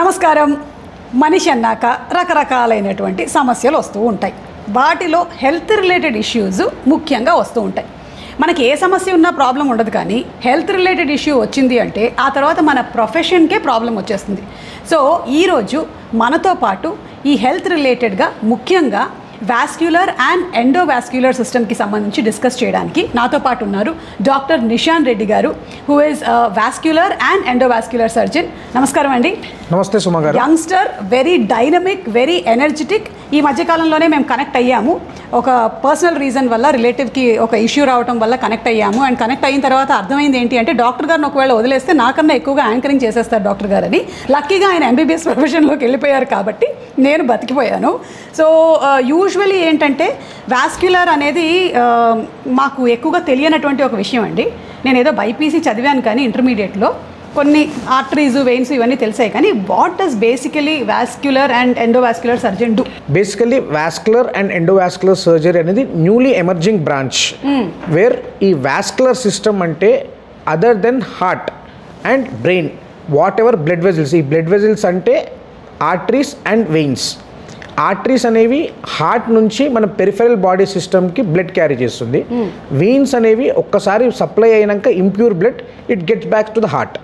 నమస్కారం. మనిషి అన్నాక రకరకాలైనటువంటి సమస్యలు వస్తూ ఉంటాయి. వాటిలో హెల్త్ రిలేటెడ్ ఇష్యూస్ ముఖ్యంగా వస్తూ ఉంటాయి. మనకి ఏ సమస్య ఉన్నా ప్రాబ్లం ఉండదు, కానీ హెల్త్ రిలేటెడ్ ఇష్యూ వచ్చింది అంటే ఆ తర్వాత మన ప్రొఫెషన్కే ప్రాబ్లం వచ్చేస్తుంది. సో ఈరోజు మనతో పాటు ఈ హెల్త్ రిలేటెడ్గా ముఖ్యంగా వాస్క్యులర్ అండ్ ఎండోవాస్క్యులర్ సిస్టమ్కి సంబంధించి డిస్కస్ చేయడానికి నాతో పాటు ఉన్నారు డాక్టర్ నిశాన్ రెడ్డి గారు, who is vascular and endovascular surgeon. నమస్కారం అండి. నమస్తే సుమ గారు. Youngster, very dynamic, very energetic. ఈ మధ్యకాలంలోనే మేము కనెక్ట్ అయ్యాము. ఒక పర్సనల్ రీజన్ వల్ల, రిలేటివ్కి ఒక ఇష్యూ రావడం వల్ల కనెక్ట్ అయ్యాము. అండ్ కనెక్ట్ అయిన తర్వాత అర్థమైంది ఏంటి అంటే డాక్టర్ గారిని ఒకవేళ వదిలేస్తే నాకన్నా ఎక్కువగా యాంకరింగ్ చేసేస్తారు డాక్టర్ గారని. లక్కీగా ఆయన ఎంబీబీఎస్ ప్రొఫెషన్లోకి వెళ్ళిపోయారు కాబట్టి నేను బతికిపోయాను. సో యూజువలీ ఏంటంటే వాస్క్యులర్ అనేది మాకు ఎక్కువగా తెలియనటువంటి ఒక విషయం అండి. నేను ఏదో బైపీసీ చదివాను కానీ ఇంటర్మీడియట్లో కొన్ని ఆర్టరీస్, వెయిన్స్ ఇవన్నీ తెలిసాయి, కానీ what does basically vascular and endovascular surgeon do? Basically vascular and endovascular surgery అనేది న్యూలీ ఎమర్జింగ్ బ్రాంచ్ వేర్ ఈ వాస్క్యులర్ సిస్టమ్ అంటే other than heart and brain, whatever blood vessels. ఈ బ్లడ్ వెజిల్స్ అంటే arteries and veins. Arteries అనేవి heart నుంచి మన peripheral body సిస్టమ్కి blood carry చేస్తుంది. వెయిన్స్ అనేవి ఒక్కసారి సప్లై అయినాక impure blood it gets back to the heart.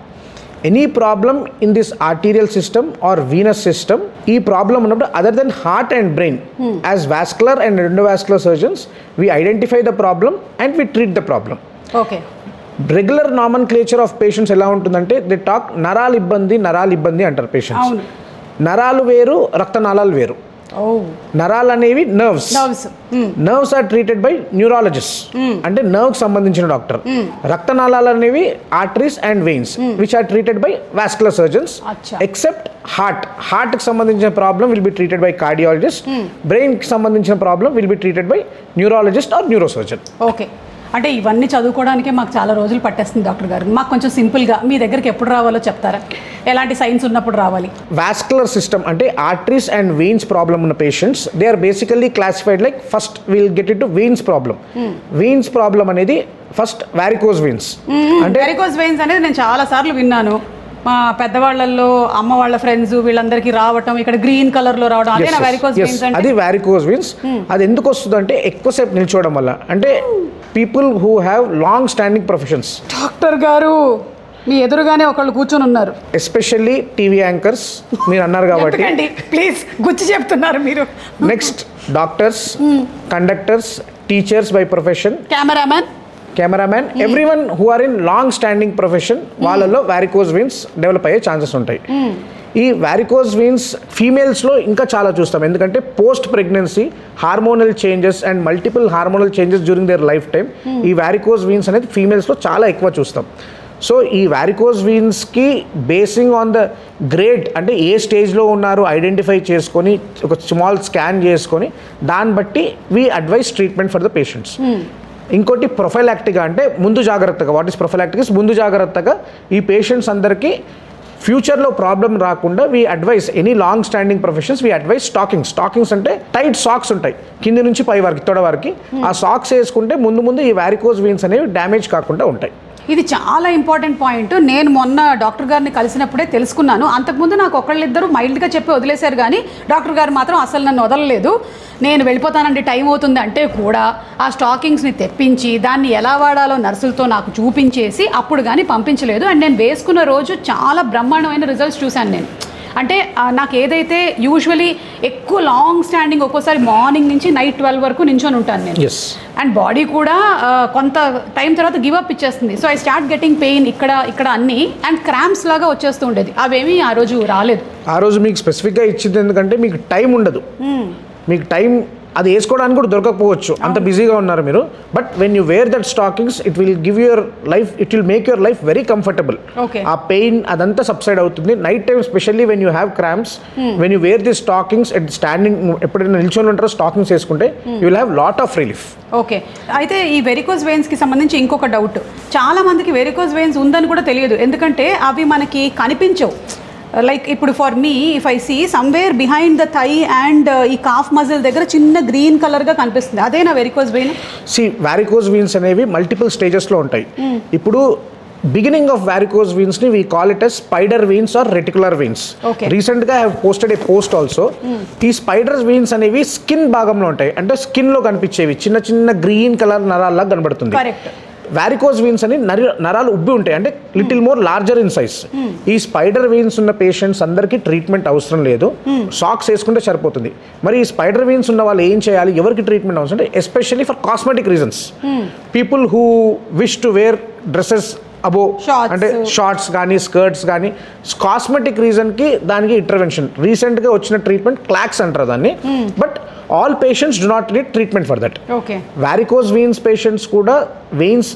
Any problem in this arterial system or venous system, ఈ ప్రాబ్లమ్ ఉన్నప్పుడు other than heart and brain, as vascular and endovascular surgeons we identify the problem and we treat the problem. Okay. Regular nomenclature of patients ఎలా ఉంటుందంటే they talk నరాలు ఇబ్బంది అంటారు patients. నరాలు వేరు, రక్తనాళాలు వేరు. నరాలు అనేవి nerves are treated by neurologist, అంటే నర్వ్ సంబంధించిన డాక్టర్. రక్తనాళాలు అనేవి arteries and veins which are treated by vascular surgeons. Except heart కి సంబంధించిన problem will be treated by cardiologist. Brain కి సంబంధించిన problem will be treated by neurologist or neurosurgeon. Okay. అంటే ఇవన్నీ చదువుకోవడానికే మాకు చాలా రోజులు పట్టేస్తుంది డాక్టర్ గారు. మాకు కొంచెం సింపుల్గా మీ దగ్గరికి ఎప్పుడు రావాలో చెప్తారా? ఎలాంటి సైన్స్ ఉన్నప్పుడు రావాలి? వాస్కులర్ సిస్టమ్ అంటే ఆర్టరీస్ అండ్ వెయిన్స్ ప్రాబ్లమ్ ఉన్న patients, they are basically classified like first will get it to veins problem. Veins problem అనేది ఫస్ట్ వారికోజ్ వెయిన్స్. అంటే వారికోజ్ వెయిన్స్ అనేది నేను చాలా సార్లు విన్నాను. మా పెద్దవాళ్ళల్లో అమ్మ వాళ్ళ ఫ్రెండ్స్ వీళ్ళందరికీ రావటం, ఇక్కడ గ్రీన్ కలర్ లో రావడం, అదే వారికోజ్ వెయిన్స్. అది వారికోజ్ వెయిన్స్. అది ఎందుకు వస్తుంది అంటే ఎక్కువసేపు నిల్చోవడం వల్ల. అంటే people who have long standing professions. Doctor గారు మీ ఎదురుగానే ఒకళ్ళు కూర్చొని ఉన్నారు. ఎస్పెషల్లీ టీవీ యాంకర్స్ మీరు అన్నారు కాబట్టి ప్లీజ్ గుచ్చి చెప్తున్నారు మీరు. Next doctors, conductors, teachers by profession, cameraman, everyone who are in long standing profession, వాళ్ళలో వారికోజ్ వెయిన్స్ డెవలప్ అయ్యే ఛాన్సెస్ ఉంటాయి. ఈ వారికోజ్ వెయిన్స్ ఫీమేల్స్లో ఇంకా చాలా చూస్తాం, ఎందుకంటే post pregnancy hormonal changes and multiple hormonal changes during their life time ఈ వారికోజ్ వెయిన్స్ అనేది ఫీమేల్స్లో చాలా ఎక్కువ చూస్తాం. సో ఈ వారికోజ్ వెయిన్స్కి బేసింగ్ ఆన్ ద గ్రేడ్, అంటే ఏ స్టేజ్లో ఉన్నారు ఐడెంటిఫై చేసుకొని ఒక స్మాల్ స్కాన్ చేసుకొని దాన్ని బట్టి we advice treatment for the patients. ఇంకోటి ప్రొఫైలాక్టిక్గా, అంటే ముందు జాగ్రత్తగా. What is prophylactic? ముందు జాగ్రత్తగా ఈ పేషెంట్స్ అందరికీ ఫ్యూచర్లో ప్రాబ్లం రాకుండా we advice any long standing professions we advice stockings అంటే టైట్ సాక్స్ ఉంటాయి కింది నుంచి పై వరకు, తొడ వరకు. ఆ సాక్స్ వేసుకుంటే ముందు ఈ వారికోజ్ వెయిన్స్ అనేవి డ్యామేజ్ కాకుండా ఉంటాయి. ఇది చాలా ఇంపార్టెంట్ పాయింట్. నేను మొన్న డాక్టర్ గారిని కలిసినప్పుడే తెలుసుకున్నాను. అంతకుముందు నాకు ఒకళ్ళిద్దరు మైల్డ్గా చెప్పి వదిలేశారు, కానీ డాక్టర్ గారు మాత్రం అసలు నన్ను వదలలేదు. నేను వెళ్ళిపోతానండి, టైం అవుతుంది అంటే కూడా ఆ స్టాకింగ్స్ని తెప్పించి దాన్ని ఎలా వాడాలో నర్సులతో నాకు చూపించేసి అప్పుడు కానీ పంపించలేదు. అండ్ నేను వేసుకున్న రోజు చాలా బ్రహ్మాండమైన రిజల్ట్స్ చూశాను నేను. అంటే నాకు ఏదైతే యూజువలీ ఎక్కువ లాంగ్ స్టాండింగ్, ఒక్కోసారి మార్నింగ్ నుంచి నైట్ 12 వరకు నించొని ఉంటాను నేను. అండ్ బాడీ కూడా కొంత టైం తర్వాత గివ్ అప్ ఇచ్చేస్తుంది. So I start getting pain ఇక్కడ అన్నీ, అండ్ క్రాంప్స్ లాగా వచ్చేస్తూ ఉండేది. అవేమీ ఆ రోజు రాలేదు. ఆ రోజు మీకు స్పెసిఫిక్గా ఇచ్చింది ఎందుకంటే మీకు టైం ఉండదు. మీకు టైం అది వేసుకోవడానికి కూడా దొరకకపోవచ్చు, అంత బిజీగా ఉన్నారు మీరు. But when you wear that stockings it will give your life, it will make your life very comfortable. ఆ పెయిన్ అదంతా సబ్సైడ్ అవుతుంది. Night time specially when you have cramps, when you wear the stockings at standing, ఎప్పుడైనా నిల్చొని ఉంటారో stockings వేసుకుంటే you will have lot of relief. Okay. అయితే ఈ varicose వెయిన్స్కి సంబంధించి ఇంకొక డౌట్, చాలా మందికి వెరికోజ్ వెయిన్స్ ఉందని కూడా తెలియదు, ఎందుకంటే అవి మనకి కనిపించవు. లైక్ ఇప్పుడు for me if I see somewhere behind the thigh and ఈ కాఫ్ మజిల్ దగ్గర చిన్న గ్రీన్ కలర్గా కనిపిస్తుంది, అదేనా వెరికోజ్ వెయిన్? వారికోజ్ వెయిన్స్ అనేవి మల్టిపుల్ స్టేజెస్లో ఉంటాయి. ఇప్పుడు బిగినింగ్ ఆఫ్ వారికోస్ వీన్స్ ని we call it as spider veins or reticular veins. Recent గా I have posted a post also. ఈ స్పైడర్ వీన్స్ అనేవి స్కిన్ భాగంలో ఉంటాయి, అంటే స్కిన్ లో కనిపించేవి చిన్న చిన్న గ్రీన్ కలర్ నరాల్లా కనబడుతుంది. వారికోస్ వీన్స్ అని నరాలు ఉబ్బి ఉంటాయి, అంటే little more larger in size. ఈ స్పైడర్ వీన్స్ ఉన్న పేషెంట్స్ అందరికీ ట్రీట్మెంట్ అవసరం లేదు, సాక్స్ వేసుకుంటే సరిపోతుంది. మరి ఈ స్పైడర్ వీన్స్ ఉన్న వాళ్ళు ఏం చేయాలి, ఎవరికి ట్రీట్మెంట్ అవసరం అంటే especially for cosmetic reasons, people who wish to wear dresses above, అంటే షార్ట్స్ కానీ స్కర్ట్స్ కానీ కాస్మెటిక్ రీజన్కి దానికి ఇంటర్వెన్షన్. రీసెంట్గా వచ్చిన ట్రీట్మెంట్ క్లాక్స్ అంటారు దాన్ని, but all patients do not need treatment for that. Varicose veins patients కూడా వెయిన్స్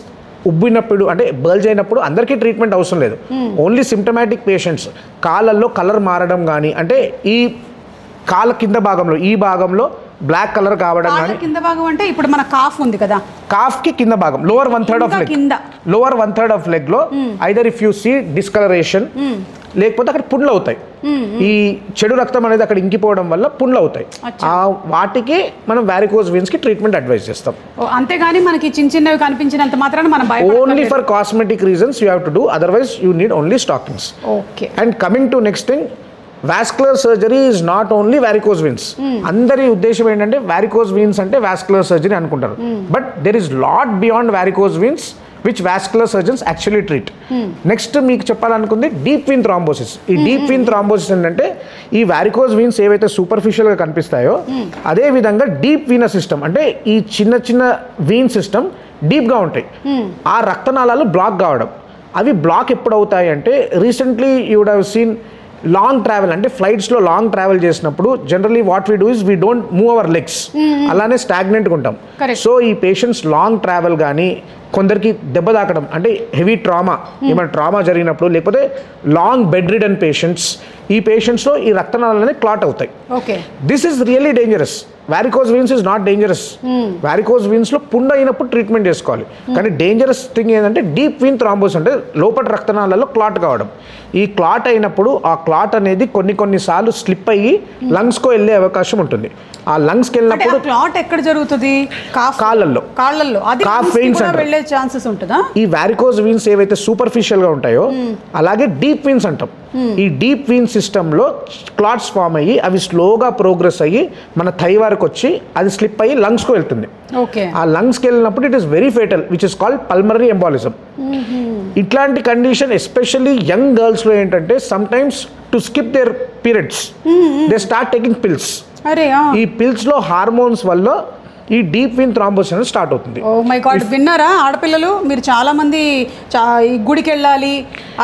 ఉబ్బినప్పుడు అంటే బల్జ్ అయినప్పుడు అందరికీ ట్రీట్మెంట్ అవసరం లేదు. ఓన్లీ సిమ్టమాటిక్ పేషెంట్స్ కాళ్ళల్లో కలర్ మారడం కానీ, అంటే ఈ కాళ్ళ కింద భాగంలో ఈ భాగంలో బ్లాక్ కలర్ కావడం కానీ, కింద భాగం అంటే ఇప్పుడు మన కాఫ్ ఉంది కదా, కాఫ్ కి కింద భాగం lower 1/3 of leg, lower 1/3 of leg లో either if you see discoloration, లేకపోతే అక్కడ పుండ్లు అవుతాయి. ఈ చెడు రక్తం అనేది అక్కడ ఇంకిపోవడం వల్ల పుండ్లు అవుతాయి. వాటికి మనం వారికోస్ వీన్స్ కి ట్రీట్మెంట్ అడ్వైస్ చేస్తాం. అంతేగాని మనకి చిన్న చిన్నవి కనిపించినంత మాత్రాన మనం only for cosmetic reasons you have to do, otherwise you need only stockings. And coming to next thing, vascular surgery is not only varicose veins. అందరి ఉద్దేశం ఏంటంటే వారికోస్ వీన్స్ అంటే వాస్కులర్ సర్జరీ అనుకుంటారు, but there is lot beyond varicose veins which vascular surgeons actually treat. Next మీకు చెప్పాలనుకుంది deep vein thrombosis. ఈ deep vein thrombosis ఏంటంటే ఈ వారికోస్ వీన్స్ ఏవైతే సూపర్ఫిషియల్గా కనిపిస్తాయో అదే విధంగా డీప్ వీనస్ సిస్టమ్, అంటే ఈ చిన్న చిన్న వీన్ సిస్టమ్ డీప్గా ఉంటాయి. ఆ రక్తనాళాలు బ్లాక్ కావడం, అవి బ్లాక్ ఎప్పుడు అవుతాయి అంటే recently you would have seen long travel, అంటే ఫ్లైట్స్లో లాంగ్ ట్రావెల్ చేసినప్పుడు generally what we do is we don't move our legs, అలానే స్టాగ్నెంట్గా ఉంటాం. సో ఈ పేషెంట్స్ లాంగ్ ట్రావెల్ కానీ, కొందరికి దెబ్బ తాకడం అంటే హెవీ ట్రామా, ఏమైనా ట్రామా జరిగినప్పుడు, లేకపోతే లాంగ్ బెడ్ రిడన్ పేషెంట్స్, ఈ పేషెంట్స్లో ఈ రక్తనాళాలు క్లాట్ అవుతాయి. This is really dangerous. Varicose veins is not dangerous. Varicose వీన్స్లో పుండు అయినప్పుడు ట్రీట్మెంట్ చేసుకోవాలి, కానీ డేంజరస్ థింగ్ ఏంటంటే డీప్ వీన్ థ్రాంబోసిస్, అంటే లోపల రక్తనాళాల్లో క్లాట్ కావడం. ఈ క్లాట్ అయినప్పుడు ఆ క్లాట్ అనేది కొన్నిసార్లు స్లిప్ అయ్యి లంగ్స్కో వెళ్ళే అవకాశం ఉంటుంది. ఆ లంగ్స్కి వెళ్ళినప్పుడు క్లాట్ ఎక్కడ జరుగుతుంది, కాళ్ళల్లో, కాఫ్ వెయిన్స్ వెళ్ళే ఛాన్సెస్ ఉంటుందా? ఈ వారికోస్ వీన్స్ ఏవైతే సూపర్ఫిషియల్ గా ఉంటాయో అలాగే డీప్ వీన్స్ అంటాం. ఈ డీప్ వీన్ సిస్టంలో క్లాట్స్ ఫామ్ అయ్యి అవి స్లోగా ప్రోగ్రెస్ అయ్యి మన థై వరకు వచ్చి అది స్లిప్ అయ్యి లంగ్స్కు వెళ్తుంది. ఆ లంగ్స్కి వెళ్ళినప్పుడు it is very fatal, which is called pulmonary embolism. ఇట్లాంటి కండిషన్ ఎస్పెషల్లీ యంగ్ గర్ల్స్లో ఏంటంటే sometimes to skip their periods they start taking pills. ఈ పిల్స్లో హార్మోన్స్ వల్ల ఈ డీప్ వీన్ థ్రాంబోసిస్ స్టార్ట్ అవుతుంది. ఓ మై గాడ్, విన్నారా ఆడపిల్లలు మీరు? చాలా మంది గుడికి వెళ్ళాలి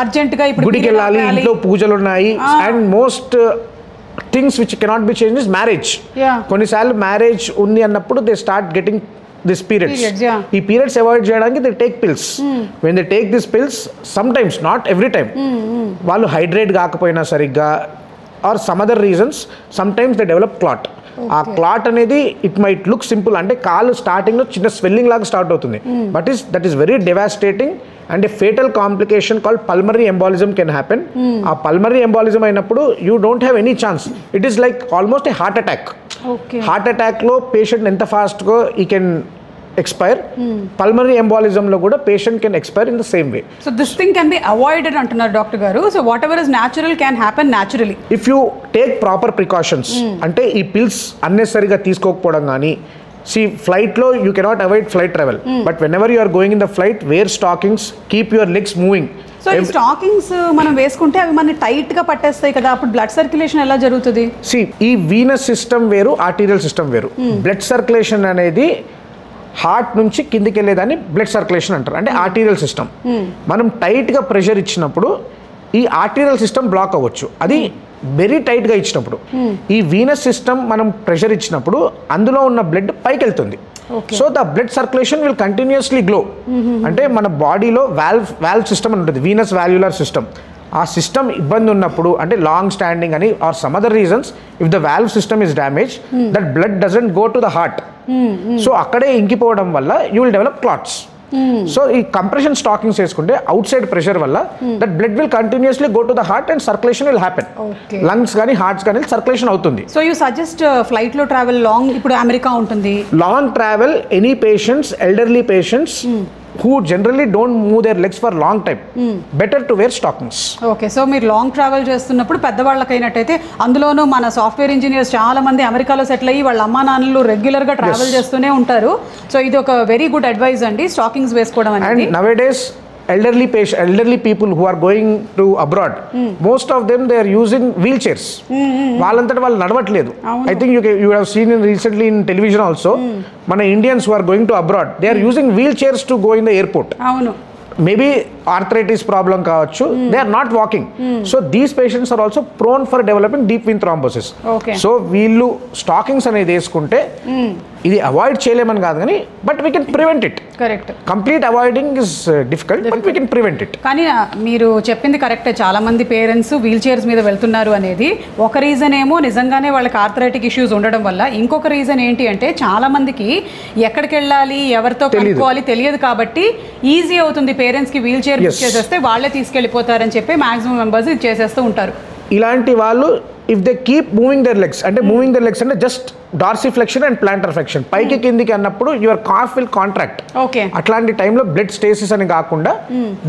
అర్జెంటుగా, ఇప్పుడు గుడికి వెళ్ళాలి, ఇంట్లో పూజలు ఉన్నాయి, and most things which cannot be change is marriage. కొన్నిసార్లు మ్యారేజ్ ఉంది అన్నప్పుడు they start getting this periods. ఈ పీరియడ్స్ అవాయిడ్ చేయడానికి they take pills. When they take this pills sometimes, not every time, వాళ్ళు హైడ్రేట్ కాకపోయినా సరిగ్గా or some other reasons sometimes they develop clot. ఆ clot అనేది it might look simple, అంటే కాలు స్టార్టింగ్లో చిన్న స్వెల్లింగ్ లాగా స్టార్ట్ అవుతుంది, but that is very devastating and a fatal complication called pulmonary embolism can happen. ఆ పల్మనరీ ఎంబాలిజం అయినప్పుడు you don't have any chance, it is like almost a heart attack. Heart అటాక్లో patient ఎంత ఫాస్ట్గా ఈ can expire. Pulmonary embolism lo kuda patient can expire in the same way. So this thing can be avoided antunnaru Dr. Garu. So whatever is natural can happen naturally if you take proper precautions. Ante ee pills unnecessary ga teeskoకపోవడం గాని, see flight lo you cannot avoid flight travel, but whenever you are going in the flight, wear stockings, keep your legs moving. So ఈ stockings మనం వేసుకుంటే అవి మన tight గా పట్టేస్తాయి కదా, అప్పుడు బ్లడ్ సర్క్యులేషన్ ఎలా జరుగుతుంది? See ఈ వీనస్ సిస్టమ్ వేరు, ఆర్టీరియల్ సిస్టమ్ వేరు. బ్లడ్ సర్క్యులేషన్ అనేది హార్ట్ నుంచి కిందికి వెళ్ళేదాన్ని బ్లడ్ సర్క్యులేషన్ అంటారు, అంటే ఆర్టీరియల్ సిస్టమ్. మనం టైట్గా ప్రెషర్ ఇచ్చినప్పుడు ఈ ఆర్టీరియల్ సిస్టమ్ బ్లాక్ అవ్వచ్చు, అది వెరీ టైట్గా ఇచ్చినప్పుడు. ఈ వీనస్ సిస్టమ్ మనం ప్రెషర్ ఇచ్చినప్పుడు అందులో ఉన్న బ్లడ్ పైకి వెళ్తుంది. So the blood circulation will continuously flow. అంటే మన బాడీలో వాల్వ్ సిస్టమ్ అని ఉంటుంది, వీనస్ వాల్యులర్ సిస్టమ్. ఆ సిస్టమ్ ఇబ్బంది ఉన్నప్పుడు, అంటే లాంగ్ స్టాండింగ్ అని or some other reasons, if the valve system is damage, that blood doesn't go to the heart. So అక్కడే ఇంకిపోవడం వల్ల you will develop clots. So ఈ కంప్రెషన్ స్టాకింగ్స్ వేసుకుంటే అవుట్ సైడ్ ప్రెషర్ వల్ల that blood will continuously go to the heart and circulation will happen. Lungs కానీ hearts కానీ circulation అవుతుంది. So you suggest flight లో ట్రావెల్ లాంగ్, ఇప్పుడు America ఉంటుంది, long travel any patients, elderly patients who generally don't move their legs for long time, better to wear stockings. Okay, so మీరు long travel చేస్తున్నప్పుడు పెద్దవాళ్ళకైనట్టయితే, అందులోనూ మన software engineers చాలా మంది అమెరికాలో సెటిల్ అయ్యి వాళ్ళ అమ్మా నాన్నలు రెగ్యులర్గా ట్రావెల్ చేస్తూనే ఉంటారు. సో ఇది ఒక వెరీ గుడ్ అడ్వైజ్ అండి, స్టాకింగ్స్ వేసుకోవడం అనేది. And nowadays elderly people who are going to abroad, most of them they are using wheelchairs. వాళ్ళంతట వాళ్ళు నడవట్లేదు. I think you have seen recently in television also, మన Indians who are going to abroad, they are using wheelchairs to go in the airport. అవును. Maybe arthritis problem కావచ్చు, they are not walking. So these patients are also prone for developing deep vein thrombosis. So వీళ్ళు stockings అనేది వేసుకుంటే ఇది avoid చేయలేమని కాదు కానీ, but we can prevent it. Correct. Complete avoiding is difficult, but we can prevent it. కానీ మీరు చెప్పింది కరెక్టే, చాలా మంది పేరెంట్స్ వీల్ చైర్స్ మీద వెళ్తున్నారు అనేది ఒక రీజన్ ఏమో, నిజంగానే వాళ్ళకి ఆర్థరైటిక్ ఇష్యూస్ ఉండడం వల్ల. ఇంకొక రీజన్ ఏంటి అంటే, చాలా మందికి ఎక్కడికి వెళ్ళాలి, ఎవరితో కనుక్కోవాలి తెలియదు కాబట్టి ఈజీ అవుతుంది పేరెంట్స్కి వీల్ చైర్ బుక్ చేసేస్తే వాళ్ళే తీసుకెళ్ళిపోతారని చెప్పి మాక్సిమం మెంబర్స్ ఇది చేసేస్తూ ఉంటారు. ఇలాంటి వాళ్ళు if they keep moving their legs, అంటే మూవింగ్ దర్ లెగ్స్ అంటే just dorsiflexion and plantar flexion, పైకి కిందికి అన్నప్పుడు your calf will contract. Okay. అట్లాంటి టైంలో బ్లడ్ స్టేసిస్ అని కాకుండా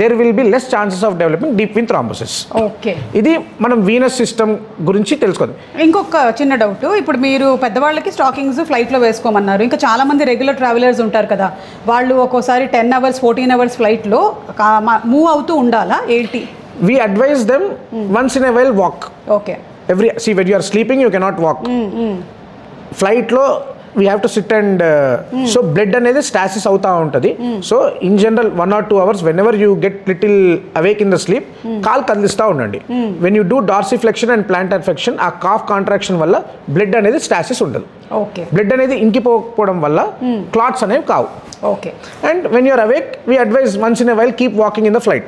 there will be less chances of developing deep vein thrombosis. Okay. ఇది మనం వీనస్ సిస్టమ్ గురించి తెలుసుకోవాలి. ఇంకొక చిన్న డౌట్, ఇప్పుడు మీరు పెద్దవాళ్ళకి స్టాకింగ్స్ ఫ్లైట్లో వేసుకోమన్నారు, ఇంకా చాలా మంది రెగ్యులర్ ట్రావెలర్స్ ఉంటారు కదా, వాళ్ళు ఒక్కోసారి 10 hours 14 hours ఫ్లైట్లో మూవ్ అవుతూ ఉండాలా ఏంటి? We advise them once in a while walk. Okay. When you are sleeping you cannot walk. Flight lo we have to sit and so blood anedi stasis avta untadi. So in general 1 or 2 hours whenever you get little awake in the sleep, kaal kadlista undandi. When you do dorsiflexion and plantar flexion, aa calf contraction valla blood anedi stasis undadu. Okay. Blood anedi inkipovodam valla clots anevi kaavu. Okay. And when you are awake, we advise once in a while keep walking in the flight.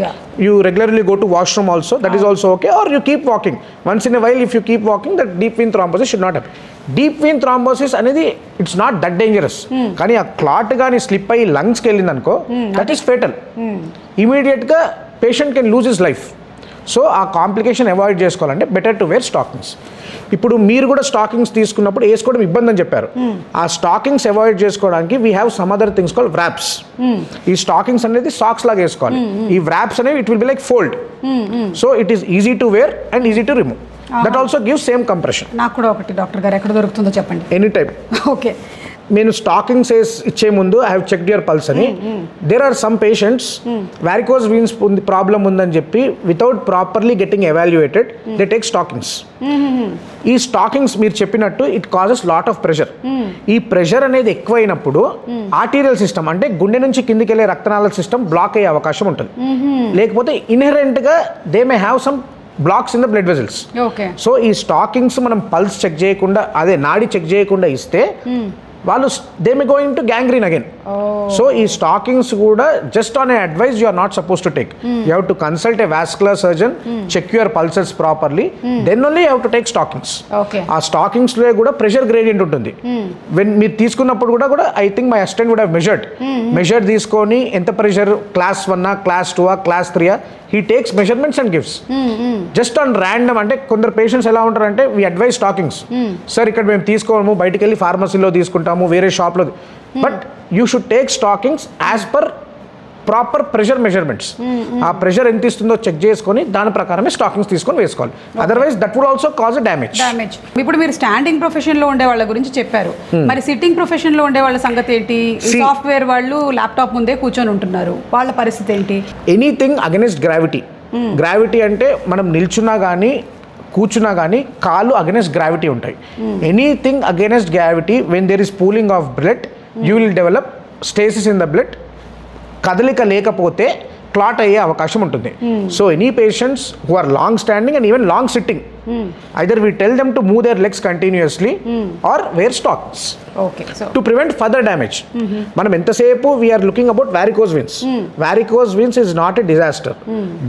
Yeah. You regularly go to washroom also, that is also okay, or you keep walking. Once in a while if you keep walking, that deep vein thrombosis should not happen. Deep vein thrombosis అనేది it's not that dangerous. కానీ ఆ clot గాని slip అయ్యి lungs కి వెళ్ళింది అనుకో, that is fatal. Immediate గా patient can lose his life. So ఆ కాంప్లికేషన్ అవాయిడ్ చేసుకోవాలంటే బెటర్ టు వేర్ స్టాకింగ్స్. ఇప్పుడు మీరు కూడా స్టాకింగ్స్ తీసుకున్నప్పుడు వేసుకోవడం ఇబ్బంది అని చెప్పారు. ఆ స్టాకింగ్స్ అవాయిడ్ చేసుకోవడానికి we have some other things called wraps. ఈ స్టాకింగ్స్ అనేది సాక్స్ లాగా వేసుకోవాలి. ఈ వ్రాప్స్ అనేవి it will be like fold. So it is easy to wear and easy to remove. That also gives same compression. నాకు కూడా ఒకటి డాక్టర్ గారు ఎక్కడ దొరుకుతుందో చెప్పండి. Any type. ఓకే. నేను స్టాకింగ్స్ ఇచ్చే ముందు I have checked your pulse అని. There are some patients varicose veins problem ఉందని చెప్పి without properly getting evaluated they take stockings. ఈ స్టాకింగ్స్ మీరు చెప్పినట్టు it causes lot of pressure. ఈ ప్రెషర్ అనేది ఎక్కువైనప్పుడు ఆర్టీరియల్ సిస్టమ్ అంటే గుండె నుంచి కిందికి వెళ్ళే రక్తనాళ సిస్టమ్ బ్లాక్ అయ్యే అవకాశం ఉంటుంది. లేకపోతే ఇన్హెరెంట్ గా they may have some blocks in the blood vessels. So ఈ స్టాకింగ్స్ మనం పల్స్ చెక్ చేయకుండా, అదే నాడి చెక్ చేయకుండా ఇస్తే వాళ్ళు they may going to gangrene again. So ఈ స్టాకింగ్స్ కూడా just on a advice you are not suppose to take. You have to consult a vascular surgeon, check your pulses properly, then only you have to take stockings. ఆ stockings లో కూడా pressure gradient ఉంటుంది. When మీరు తీసుకున్నప్పుడు కూడా I think my assistant would have measured తీసుకొని ఎంత pressure, class 1 class 2 class 3 he takes measurements and gives. Just on random, అంటే కొందరు పేషెంట్స్ ఎలా ఉంటారంటే we advise stockings. సార్ ఇక్కడ మేము తీసుకోము, బయటికి వెళ్ళి ఫార్మసీలో తీసుకుంటాము, వేరే షాప్లో. But you should take stockings as per proper pressure measurements. ఆ ప్రెషర్ ఎంత ఇస్తుందో చెక్ చేసుకొని దాని ప్రకారమే స్టాకింగ్స్ తీసుకొని వేసుకోవాలి. Otherwise that would also cause damage. ఇప్పుడు మీరు స్టాండింగ్ ప్రొఫెషన్ లో ఉండే వాళ్ళ గురించి చెప్పారు, మరి సిట్టింగ్ ప్రొఫెషన్ లో ఉండే వాళ్ళ సంగతి ఏంటి? సాఫ్ట్వేర్ వాళ్ళు ల్యాప్టాప్ ముందే కూర్చొని ఉంటున్నారు, వాళ్ళ పరిస్థితి ఏంటి? Anything against gravity. గ్రావిటీ అంటే మనం నిల్చున్నా కానీ కూర్చున్నా కానీ కాళ్ళు అగెన్స్ట్ గ్రావిటీ ఉంటాయి. Anything against gravity, when there is pooling of blood you will develop stasis in the blood. కదలిక లేకపోతే క్లాట్ అయ్యే అవకాశం ఉంటుంది. So any patients who are long standing and even long sitting, either we tell them to move their legs continuously or wear stockings to prevent further damage. మనం ఎంతసేపు we are looking about varicose veins. Varicose veins is not a disaster.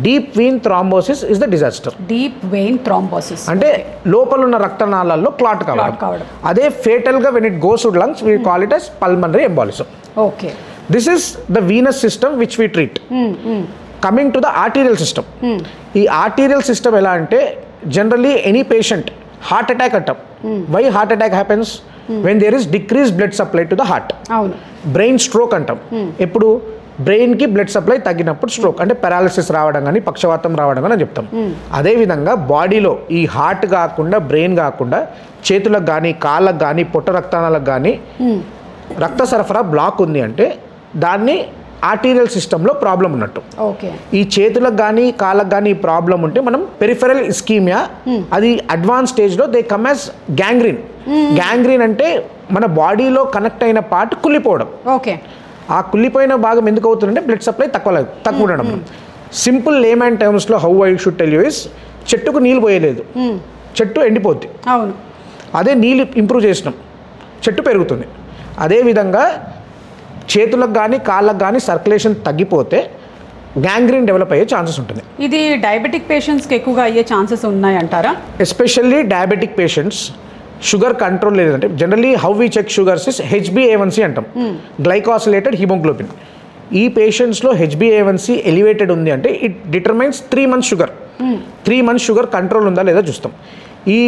Deep vein thrombosis is the disaster. Deep vein thrombosis అంటే లోపల ఉన్న రక్తనాళాల్లో clot కావడం. అదే fatal గా when it goes to lungs we call it as pulmonary embolism. Okay. This is the venous system which we treat. Coming to the arterial system. ఈ arterial system ఎలా అంటే generally any patient heart attack అంటాం. Why heart attack happens? When there is decreased blood supply to the heart. అవును. Brain stroke అంటాం. ఎప్పుడు బ్రెయిన్కి blood supply తగ్గినప్పుడు stroke అంటే పారాలిసిస్ రావడం కానీ పక్షవాతం రావడం కానీ చెప్తాం. అదేవిధంగా బాడీలో ఈ హార్ట్ కాకుండా బ్రెయిన్ కాకుండా చేతులకు కానీ కాళ్ళకు కానీ పొట్ట రక్తనాలకు కానీ రక్త సరఫరా బ్లాక్ ఉంది అంటే దాన్ని ఆర్టీరియల్ సిస్టంలో ప్రాబ్లం ఉన్నట్టు. ఈ చేతులకు కానీ కాళ్ళకు కానీ ప్రాబ్లం ఉంటే మనం పెరిఫెరల్ ఇస్కీమియా, అది అడ్వాన్స్ స్టేజ్లో they come as gangrene. Gangrene అంటే మన బాడీలో కనెక్ట్ అయిన పార్ట్ కుళ్ళిపోవడం. ఆ కుళ్ళిపోయిన భాగం ఎందుకు అవుతుందంటే బ్లడ్ సప్లై తక్కువ ఉండడం. సింపుల్ లేమ్యాన్ టర్మ్స్లో how I should tell you is, చెట్టుకు నీళ్ళు పోయలేదు, చెట్టు ఎండిపోద్ది. అదే నీళ్ళు ఇంప్రూవ్ చేసినాం, చెట్టు పెరుగుతుంది. అదేవిధంగా చేతులకు కానీ కాళ్ళకు కానీ సర్క్యులేషన్ తగ్గిపోతే గ్యాంగ్రీన్ డెవలప్ అయ్యే ఛాన్సెస్ ఉంటుంది. ఇది డయాబెటిక్ పేషెంట్స్కి ఎక్కువగా అయ్యే ఛాన్సెస్ ఉన్నాయంటారా? Especially diabetic patients sugar control లేదంటే generally how we check sugars is HbA1c అంటాం, గ్లైకాసిలేటెడ్ హిమోగ్లోబిన్. ఈ పేషెంట్స్లో HbA1c ఎలివేటెడ్ ఉంది అంటే it determines 3 months sugar. 3 months sugar control ఉందా లేదా చూస్తాం. ఈ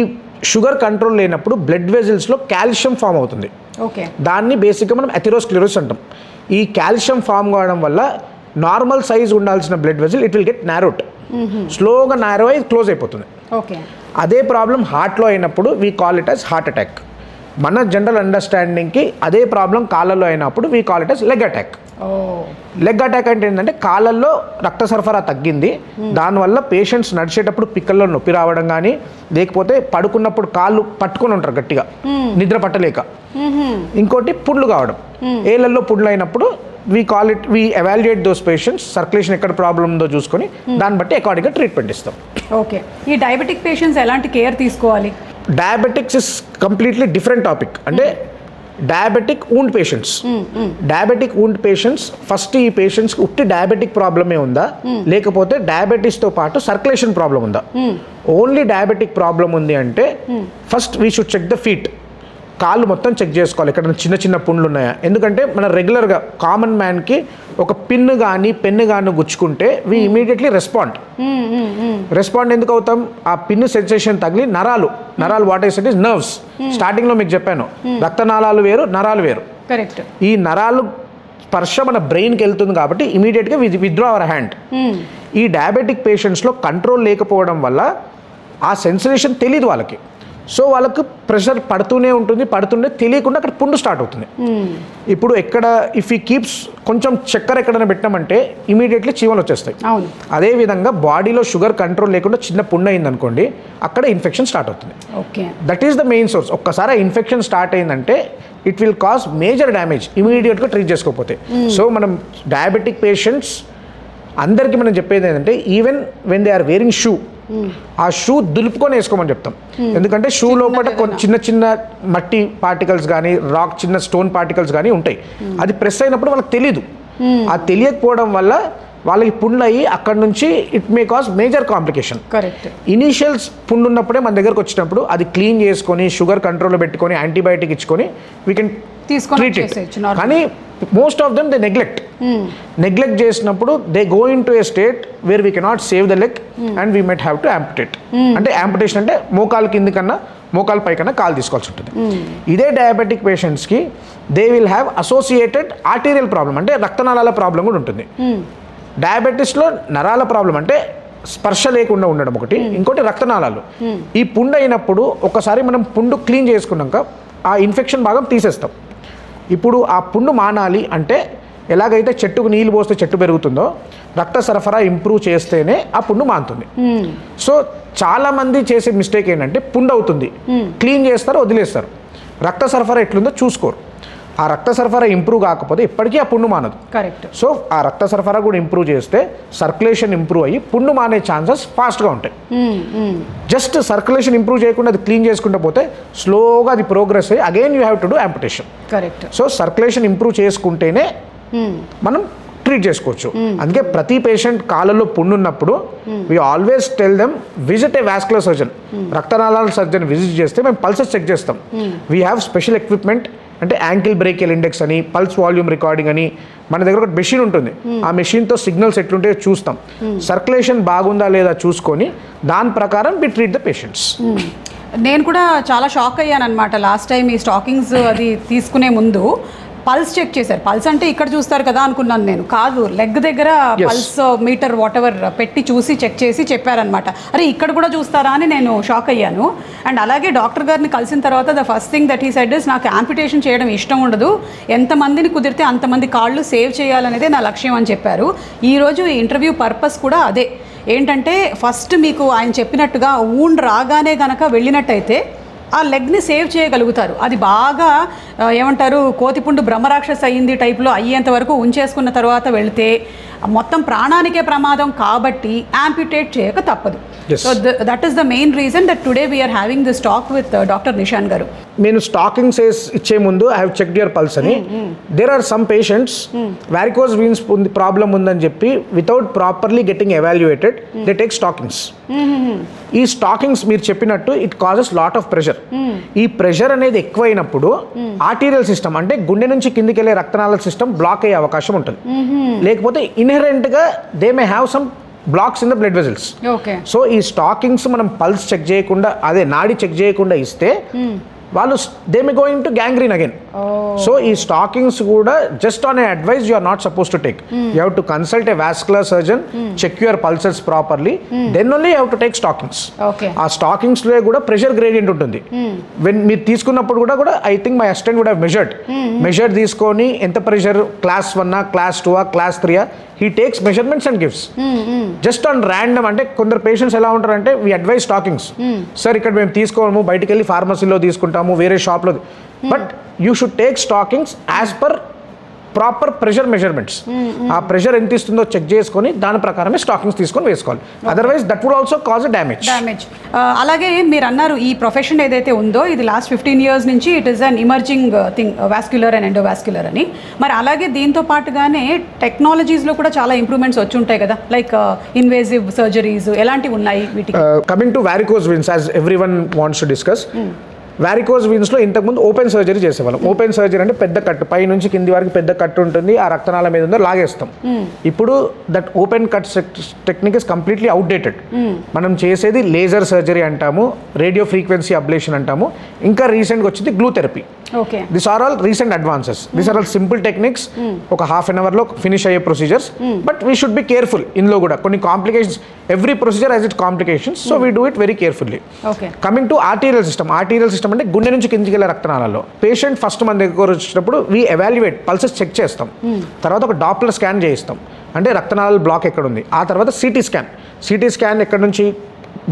షుగర్ కంట్రోల్ లేనప్పుడు బ్లడ్ వెజల్స్లో కాల్షియం ఫామ్ అవుతుంది. దాన్ని బేసిక్గా మనం అథెరోస్క్లెరోసిస్ అంటాం. ఈ కాల్షియం ఫామ్ కావడం వల్ల నార్మల్ సైజ్ ఉండాల్సిన blood vessel it will get నారోడ్, స్లోగా నారో అయి క్లోజ్ అయిపోతుంది. అదే ప్రాబ్లం హార్ట్లో అయినప్పుడు we call it as heart attack. మన జనరల్ అండర్స్టాండింగ్కి అదే ప్రాబ్లం కాళ్ళల్లో అయినప్పుడు we call it as leg attack. Leg attack అంటే ఏంటంటే కాళ్ళల్లో రక్త సరఫరా తగ్గింది, దానివల్ల పేషెంట్స్ నడిచేటప్పుడు పిక్కల్లో నొప్పి రావడం కానీ, లేకపోతే పడుకున్నప్పుడు కాళ్ళు పట్టుకొని ఉంటారు గట్టిగా నిద్ర పట్టలేక. ఇంకోటి పుండ్లు కావడం, ఏళ్ళల్లో పుండ్లు అయినప్పుడు we call it, we evaluate those patients, circulation ఎక్కడ ప్రాబ్లం ఉందో చూసుకొని దాన్ని బట్టి అకార్డింగ్గా ట్రీట్మెంట్ ఇస్తాం. ఈ డయాబెటిక్ పేషెంట్స్ ఎలాంటి కేర్ తీసుకోవాలి? Diabetics is completely different topic. అంటే diabetic wound patients, diabetic wound patients first ఈ పేషెంట్స్కి ఉట్టి డయాబెటిక్ ప్రాబ్లమే ఉందా, లేకపోతే డయాబెటీస్తో పాటు సర్క్యులేషన్ ప్రాబ్లం ఉందా? ఓన్లీ డయాబెటిక్ ప్రాబ్లం ఉంది అంటే first we should check the feet. కాళ్ళు మొత్తం చెక్ చేసుకోవాలి ఎక్కడ చిన్న చిన్న పుండ్లు ఉన్నాయా. ఎందుకంటే మన రెగ్యులర్గా కామన్ మ్యాన్కి ఒక పిన్ను కానీ పెన్ను కానీ గుచ్చుకుంటే వీ ఇమీడియట్లీ రెస్పాండ్ ఎందుకు అవుతాం? ఆ పిన్ను సెన్సేషన్ తగిలి నరాలు what I said is nerves. స్టార్టింగ్లో మీకు చెప్పాను, రక్తనాళాలు వేరు నరాలు వేరు. ఈ నరాలు స్పర్శ మన బ్రెయిన్కి వెళ్తుంది కాబట్టి ఇమీడియట్గా విత్డ్రా అవర్ హ్యాండ్. ఈ డయాబెటిక్ పేషెంట్స్లో కంట్రోల్ లేకపోవడం వల్ల ఆ సెన్సేషన్ తెలియదు వాళ్ళకి. సో వాళ్ళకు ప్రెషర్ పడుతూనే ఉంటుంది, తెలియకుండా అక్కడ పుండు స్టార్ట్ అవుతుంది. ఇప్పుడు ఎక్కడ ఇఫ్ ఈ కీప్స్ కొంచెం చక్కెర ఎక్కడైనా పెట్టామంటే ఇమీడియట్లీ చీమలు వచ్చేస్తాయి. అదేవిధంగా బాడీలో షుగర్ కంట్రోల్ లేకుండా చిన్న పుండు అయింది అనుకోండి, అక్కడ ఇన్ఫెక్షన్ స్టార్ట్ అవుతుంది. That is the main source. ఒక్కసారి ఇన్ఫెక్షన్ స్టార్ట్ అయిందంటే it will cause major damage ఇమీడియట్గా ట్రీట్ చేసుకోకపోతే. సో మనం డయాబెటిక్ పేషెంట్స్ అందరికీ మనం చెప్పేది ఏంటంటే even when they are wearing shoe, ఆ షూ దులుపుకొని వేసుకోమని చెప్తాం. ఎందుకంటే షూ లోపల చిన్న చిన్న మట్టి పార్టికల్స్ కానీ చిన్న స్టోన్ పార్టికల్స్ కానీ ఉంటాయి. అది ప్రెస్ అయినప్పుడు వాళ్ళకి తెలీదు. ఆ తెలియకపోవడం వల్ల వాళ్ళకి పుండ్లు అయ్యి అక్కడ నుంచి it may cause major complication. Initials పుండు ఉన్నప్పుడే మన దగ్గరకు వచ్చినప్పుడు అది క్లీన్ చేసుకొని షుగర్ కంట్రోల్లో పెట్టుకొని యాంటీబయాటిక్ ఇచ్చుకొని వీ కెన్ ట్రీట్ ఇట్. కానీ most of them they neglect చేసినప్పుడు they go in to a state where we cannot save the leg and we might have to amputate. అంటే యాంపుటేషన్ అంటే మోకాలు కింది కన్నా మోకాలు పై కన్నా కాలు తీసుకోవాల్సి ఉంటుంది. ఇదే డయాబెటిక్ పేషెంట్స్కి they will have associated arterial problem, అంటే రక్తనాళాల ప్రాబ్లం కూడా ఉంటుంది. డయాబెటీస్లో నరాల ప్రాబ్లం అంటే స్పర్శ లేకుండా ఉండడం ఒకటి, ఇంకోటి రక్తనాళాలు. ఈ పుండు అయినప్పుడు ఒకసారి మనం పుండు క్లీన్ చేసుకున్నాక ఆ ఇన్ఫెక్షన్ భాగం తీసేస్తాం. ఇప్పుడు ఆ పుండు మానాలి అంటే ఎలాగైతే చెట్టుకు నీళ్ళు పోస్తే చెట్టు పెరుగుతుందో రక్త సరఫరా ఇంప్రూవ్ చేస్తేనే ఆ పుండు మానుతుంది. సో చాలామంది చేసే మిస్టేక్ ఏంటంటే పుండు అవుతుంది, క్లీన్ చేస్తారు, వదిలేస్తారు, రక్త సరఫరా ఎట్లుందో చూసుకోరు. ఆ రక్త సరఫరా ఇంప్రూవ్ కాకపోతే ఎప్పటికీ ఆ పుండు మానదు. సో ఆ రక్త సరఫరా కూడా ఇంప్రూవ్ చేస్తే సర్క్యులేషన్ ఇంప్రూవ్ అయ్యి పుండు మానే ఛాన్సెస్ ఫాస్ట్గా ఉంటాయి. జస్ట్ సర్క్యులేషన్ ఇంప్రూవ్ చేయకుండా అది క్లీన్ చేసుకుంటూ పోతే స్లోగా అది ప్రోగ్రెస్ అయ్యి again you have to do amputation. So circulation improve చేసుకుంటేనే మనం ట్రీట్ చేసుకోవచ్చు. అందుకే ప్రతి పేషెంట్ కాళ్ళలో పుండు ఉన్నప్పుడు we always tell them visit a vascular surgeon. రక్తనాళాల సర్జన్ విజిట్ చేస్తే మేము పల్సెస్ చెక్ చేస్తాం. వీ హ్యావ్ స్పెషల్ ఎక్విప్మెంట్, అంటే యాంకిల్ బ్రేకియల్ ఇండెక్స్ అని, పల్స్ వాల్యూమ్ రికార్డింగ్ అని మన దగ్గర ఒక మెషిన్ ఉంటుంది. ఆ మెషిన్తో సిగ్నల్స్ ఎట్లుంటాయో చూస్తాం. సర్క్యులేషన్ బాగుందా లేదా చూసుకొని దాని ప్రకారం వి ట్రీట్ ద పేషెంట్స్. నేను కూడా చాలా షాక్ అయ్యాను అనమాట లాస్ట్ టైం ఈ స్టాకింగ్స్ అది తీసుకునే ముందు. పల్స్ చెక్ చేశారు. పల్స్ అంటే ఇక్కడ చూస్తారు కదా అనుకున్నాను నేను, కాదు లెగ్ దగ్గర పల్స్ మీటర్ వాట్ ఎవర్ పెట్టి చూసి చెక్ చేసి చెప్పారనమాట. అరే ఇక్కడ కూడా చూస్తారా అని నేను షాక్ అయ్యాను. అండ్ అలాగే డాక్టర్ గారిని కలిసిన తర్వాత the first thing that he said is నాకు యాంపిటేషన్ చేయడం ఇష్టం ఉండదు, ఎంతమందిని కుదిరితే అంతమంది కాళ్ళు సేవ్ చేయాలనేదే నా లక్ష్యం అని చెప్పారు. ఈరోజు ఈ ఇంటర్వ్యూ పర్పస్ కూడా అదే. ఏంటంటే ఫస్ట్ మీకు ఆయన చెప్పినట్టుగా ఊండ్ రాగానే కనుక వెళ్ళినట్టయితే ఆ లెగ్ని సేవ్ చేయగలుగుతారు. అది బాగా ఏమంటారు కోతిపుండు బ్రహ్మరాక్షస్ అయ్యింది టైప్లో అయ్యేంత వరకు ఉంచేసుకున్న తర్వాత వెళితే మొత్తం ప్రాణానికే ప్రమాదం కాబట్టి యాంప్యుటేట్ చేయక తప్పదు. So that is the main reason that today we're having this talk with doctor Nishan గారు. నేను స్టాకింగ్ సేస్ ఇచ్చే ముందు I have checked your pulse అని. There are some patients varicose veins problem ఉందని చెప్పి without properly getting evaluated they take stockings. ఈ stockings మీరు చెప్పినట్టు it causes lot of pressure. ఈ ప్రెషర్ అనేది ఎక్కువైనప్పుడు ఆర్టీరియల్ సిస్టమ్ అంటే గుండె నుంచి కిందికి వెళ్ళే రక్తనాళ సిస్టమ్ బ్లాక్ అయ్యే అవకాశం ఉంటుంది. లేకపోతే ఇన్హెరెంట్ గా they may have some blocks in the blood vessels. So ఈ స్టాకింగ్స్ మనం పల్స్ చెక్ చేయకుండా అదే నాడి చెక్ చేయకుండా ఇస్తే వాళ్ళు they may going to gangrene again. So ఈ స్టాకింగ్స్ కూడా just on a advice you are not suppose to take. You have to consult a vascular surgeon, check your pulses properly, then only you have to take stockings. ఆ stockings లో కూడా pressure gradient ఉంటుంది. When మీరు తీసుకున్నప్పుడు కూడా I think my assistant would have measured తీసుకొని ఎంత pressure class 1 class 2 class 3 he takes measurements and gives. Just on random అంటే కొందరు పేషెంట్స్ ఎలా ఉంటారంటే వి అడ్వైజ్ స్టాకింగ్స్. సార్ ఇక్కడ మేము తీసుకోము, బయటికి వెళ్ళి ఫార్మసీలో తీసుకుంటాము, వేరే షాప్లో. But you should take stockings as per proper pressure measurements. ఆ ప్రెషర్ ఎంత ఇస్తుందో చెక్ చేసుకొని దాని ప్రకారమే స్టాకింగ్స్ తీసుకొని వేసుకోవాలి. Otherwise that would also cause damage. అలాగే మీరు అన్నారు ఈ ప్రొఫెషన్ ఏదైతే ఉందో ఇది లాస్ట్ 15 years నుంచి it is an emerging thing, vascular and endovascular అని. మరి అలాగే దీంతో పాటుగానే టెక్నాలజీస్లో కూడా చాలా ఇంప్రూవ్మెంట్స్ వచ్చి ఉంటాయి కదా, లైక్ ఇన్వేజివ్ సర్జరీస్ ఎలాంటివి ఉన్నాయి వీటికి? Coming to varicose veins as everyone wants to discuss. Varicose వీన్స్లో ఇంతకుముందు ఓపెన్ సర్జరీ చేసేవాళ్ళం. ఓపెన్ సర్జరీ అంటే పెద్ద కట్టు, పై నుంచి కింది వరకు పెద్ద కట్టు ఉంటుంది, ఆ రక్తనాళ మీద ఉందో లాగేస్తాం. ఇప్పుడు that open cut technique is completely outdated. మనం చేసేది లేజర్ సర్జరీ అంటాము, రేడియో ఫ్రీక్వెన్సీ అబ్లేషన్ అంటాము, ఇంకా రీసెంట్గా వచ్చింది glue therapy. This are all recent advances. This are all simple techniques, ఒక ½ an hour లో ఫినిష్ అయ్యే procedures. But we should be careful. ఇందులో కూడా కొన్ని complications, every procedure has it complications, so we do it very carefully. Coming to arterial system. Arterial system అంటే గుండె నుంచి కిందికి వెళ్ళే రక్తనాళాల్లో పేషెంట్ ఫస్ట్ మన దగ్గర వచ్చినప్పుడు వీ ఎవాల్యుయేట్, పల్సెస్ చెక్ చేస్తాం, తర్వాత ఒక డాప్లర్ స్కాన్ చేయిస్తాం అంటే రక్తనాళాల బ్లాక్ ఎక్కడ ఉంది, ఆ తర్వాత సిటీ స్కాన్ ఎక్కడ నుంచి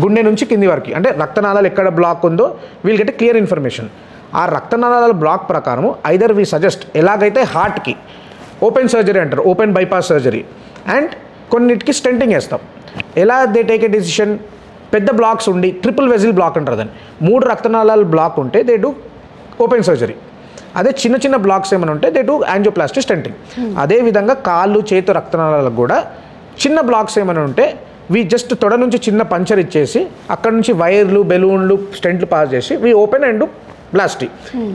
గుండె నుంచి కింది వరకు అంటే రక్తనాళాలు ఎక్కడ బ్లాక్ ఉందో వీల్ గెట్ క్లియర్ ఇన్ఫర్మేషన్. ఆ రక్తనాళాల బ్లాక్ ప్రకారము ఐదర్ వి సజెస్ట్, ఎలాగైతే హార్ట్కి ఓపెన్ సర్జరీ అంటారు, ఓపెన్ బైపాస్ సర్జరీ, అండ్ కొన్నిటికి స్టెంటింగ్ వేస్తాం. ఎలా దే టేక్ ఏ డెసిషన్, పెద్ద బ్లాక్స్ ఉండి ట్రిపుల్ వెజిల్ బ్లాక్ అంటారు దాన్ని, 3 రక్తనాళాల బ్లాక్ ఉంటే దే డూ ఓపెన్ సర్జరీ. అదే చిన్న చిన్న బ్లాక్స్ ఏమైనా ఉంటే దే డూ యాంజియోప్లాస్టీ స్టెంటింగ్. అదేవిధంగా కాళ్ళు చేతు రక్తనాళాలకు కూడా చిన్న బ్లాక్స్ ఏమైనా ఉంటే వీ జస్ట్ తొడ నుంచి చిన్న పంచర్ ఇచ్చేసి అక్కడ నుంచి వైర్లు, బెలూన్లు, స్టెంట్లు పాస్ చేసి వీ ఓపెన్ అండ్ బ్లాస్టీ.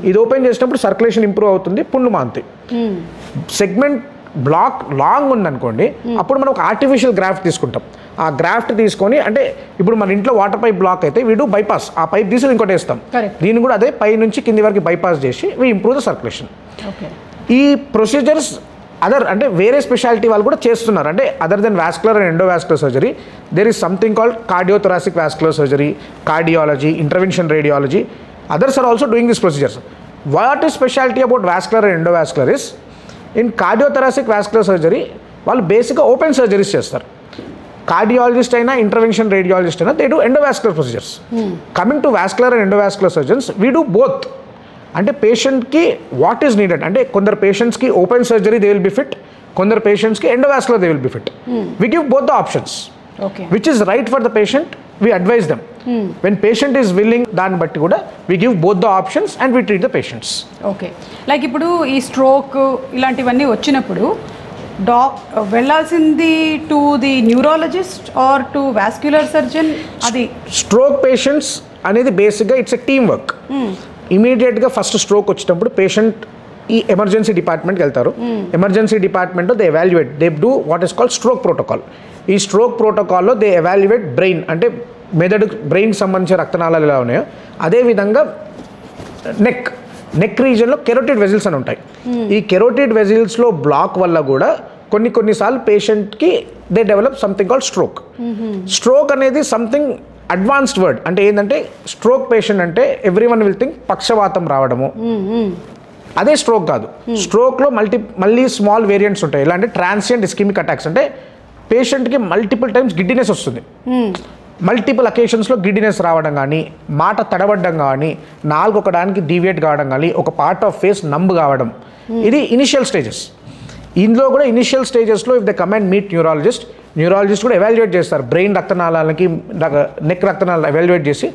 ఇది ఓపెన్ చేసినప్పుడు సర్క్యులేషన్ ఇంప్రూవ్ అవుతుంది, పుండ్లు మాంతాయి. సెగ్మెంట్ బ్లాక్ లాంగ్ ఉందనుకోండి, అప్పుడు మనం ఒక ఆర్టిఫిషియల్ గ్రాఫ్ట్ తీసుకుంటాం. ఆ గ్రాఫ్ట్ తీసుకొని అంటే ఇప్పుడు మన ఇంట్లో వాటర్ పైప్ బ్లాక్ అయితే వీడు బైపాస్, ఆ పైప్ తీసి ఇంకోటి వేస్తాం, దీన్ని కూడా అదే పై నుంచి కింది వరకు బైపాస్ చేసి వీ ఇంప్రూవ్ ద సర్క్యులేషన్. ఈ ప్రొసీజర్స్ అదర్ అంటే వేరే స్పెషాలిటీ వాళ్ళు కూడా చేస్తున్నారు. అంటే other than vascular and endovascular surgery there is something called cardiothoracic vascular surgery, cardiology, intervention radiology. Others are also doing these procedures. What is specialty about vascular and endovascular is, in cardiothoracic vascular surgery, వాళ్ళు బేసిక్గా open surgeries చేస్తారు. Cardiologist అయినా, intervention radiologist అయినా, they do endovascular procedures. Coming to vascular and endovascular surgeons, we do both. అంటే పేషెంట్కి what is needed, అంటే కొందరు పేషెంట్స్కి open surgery they will be fit, కొందరు పేషెంట్స్కి endovascular they will be fit. We give both the options, which is right for the patient. We advise them. When patient is willing, దాన్ని బట్టి కూడా we give both the options and we treat the patients. Okay, like ఇప్పుడు ఈ stroke ఇలాంటివన్నీ వచ్చినప్పుడు వెళ్ళాల్సింది to the neurologist or to vascular surgeon? అది stroke patients అనేది బేసిక్గా ఇట్స్ ఎ టీమ్ వర్క్. ఇమీడియట్గా ఫస్ట్ స్ట్రోక్ వచ్చినప్పుడు పేషెంట్ ఈ ఎమర్జెన్సీ డిపార్ట్మెంట్కి వెళ్తారు. ఎమర్జెన్సీ డిపార్ట్మెంట్లో they evaluate, they do what is called stroke protocol. ఈ స్ట్రోక్ ప్రోటోకాల్లో దే ఎవాల్యుయేట్ బ్రెయిన్, అంటే మెదడు బ్రెయిన్కి సంబంధించిన రక్తనాళాలు ఎలా ఉన్నాయో అదేవిధంగా నెక్ రీజన్లో కెరోటిడ్ వెజిల్స్ అని ఉంటాయి. ఈ కెరోటిడ్ వెజిల్స్లో బ్లాక్ వల్ల కూడా కొన్నిసార్లు పేషెంట్కి they develop something called stroke. Stroke అనేది సంథింగ్ అడ్వాన్స్డ్ వర్డ్. అంటే ఏంటంటే స్ట్రోక్ పేషెంట్ అంటే ఎవ్రీ వన్ విల్ థింక్ పక్షవాతం రావడము, అదే స్ట్రోక్ కాదు. స్ట్రోక్లో మళ్ళీ స్మాల్ వేరియంట్స్ ఉంటాయి. ఎలా అంటే ట్రాన్సియంట్ ఇస్కెమిక్ అటాక్స్, అంటే పేషెంట్కి మల్టిపుల్ టైమ్స్ గిడ్డినెస్ వస్తుంది. మల్టిపుల్ అకేషన్స్లో గిడ్డినెస్ రావడం కానీ, మాట తడబడ్డం కానీ, నాలుగు ఒకడానికి డీవియేట్ కావడం కానీ, ఒక పార్ట్ ఆఫ్ ఫేస్ నంబ్ కావడం, ఇది ఇనిషియల్ స్టేజెస్. ఇందులో కూడా ఇనిషియల్ స్టేజెస్లో if they come and meet neurologist కూడా ఎవాల్యుయేట్ చేస్తారు. బ్రెయిన్ రక్తనాళాలకి నెక్ రక్తనాళాలు ఎవాల్యుయేట్ చేసి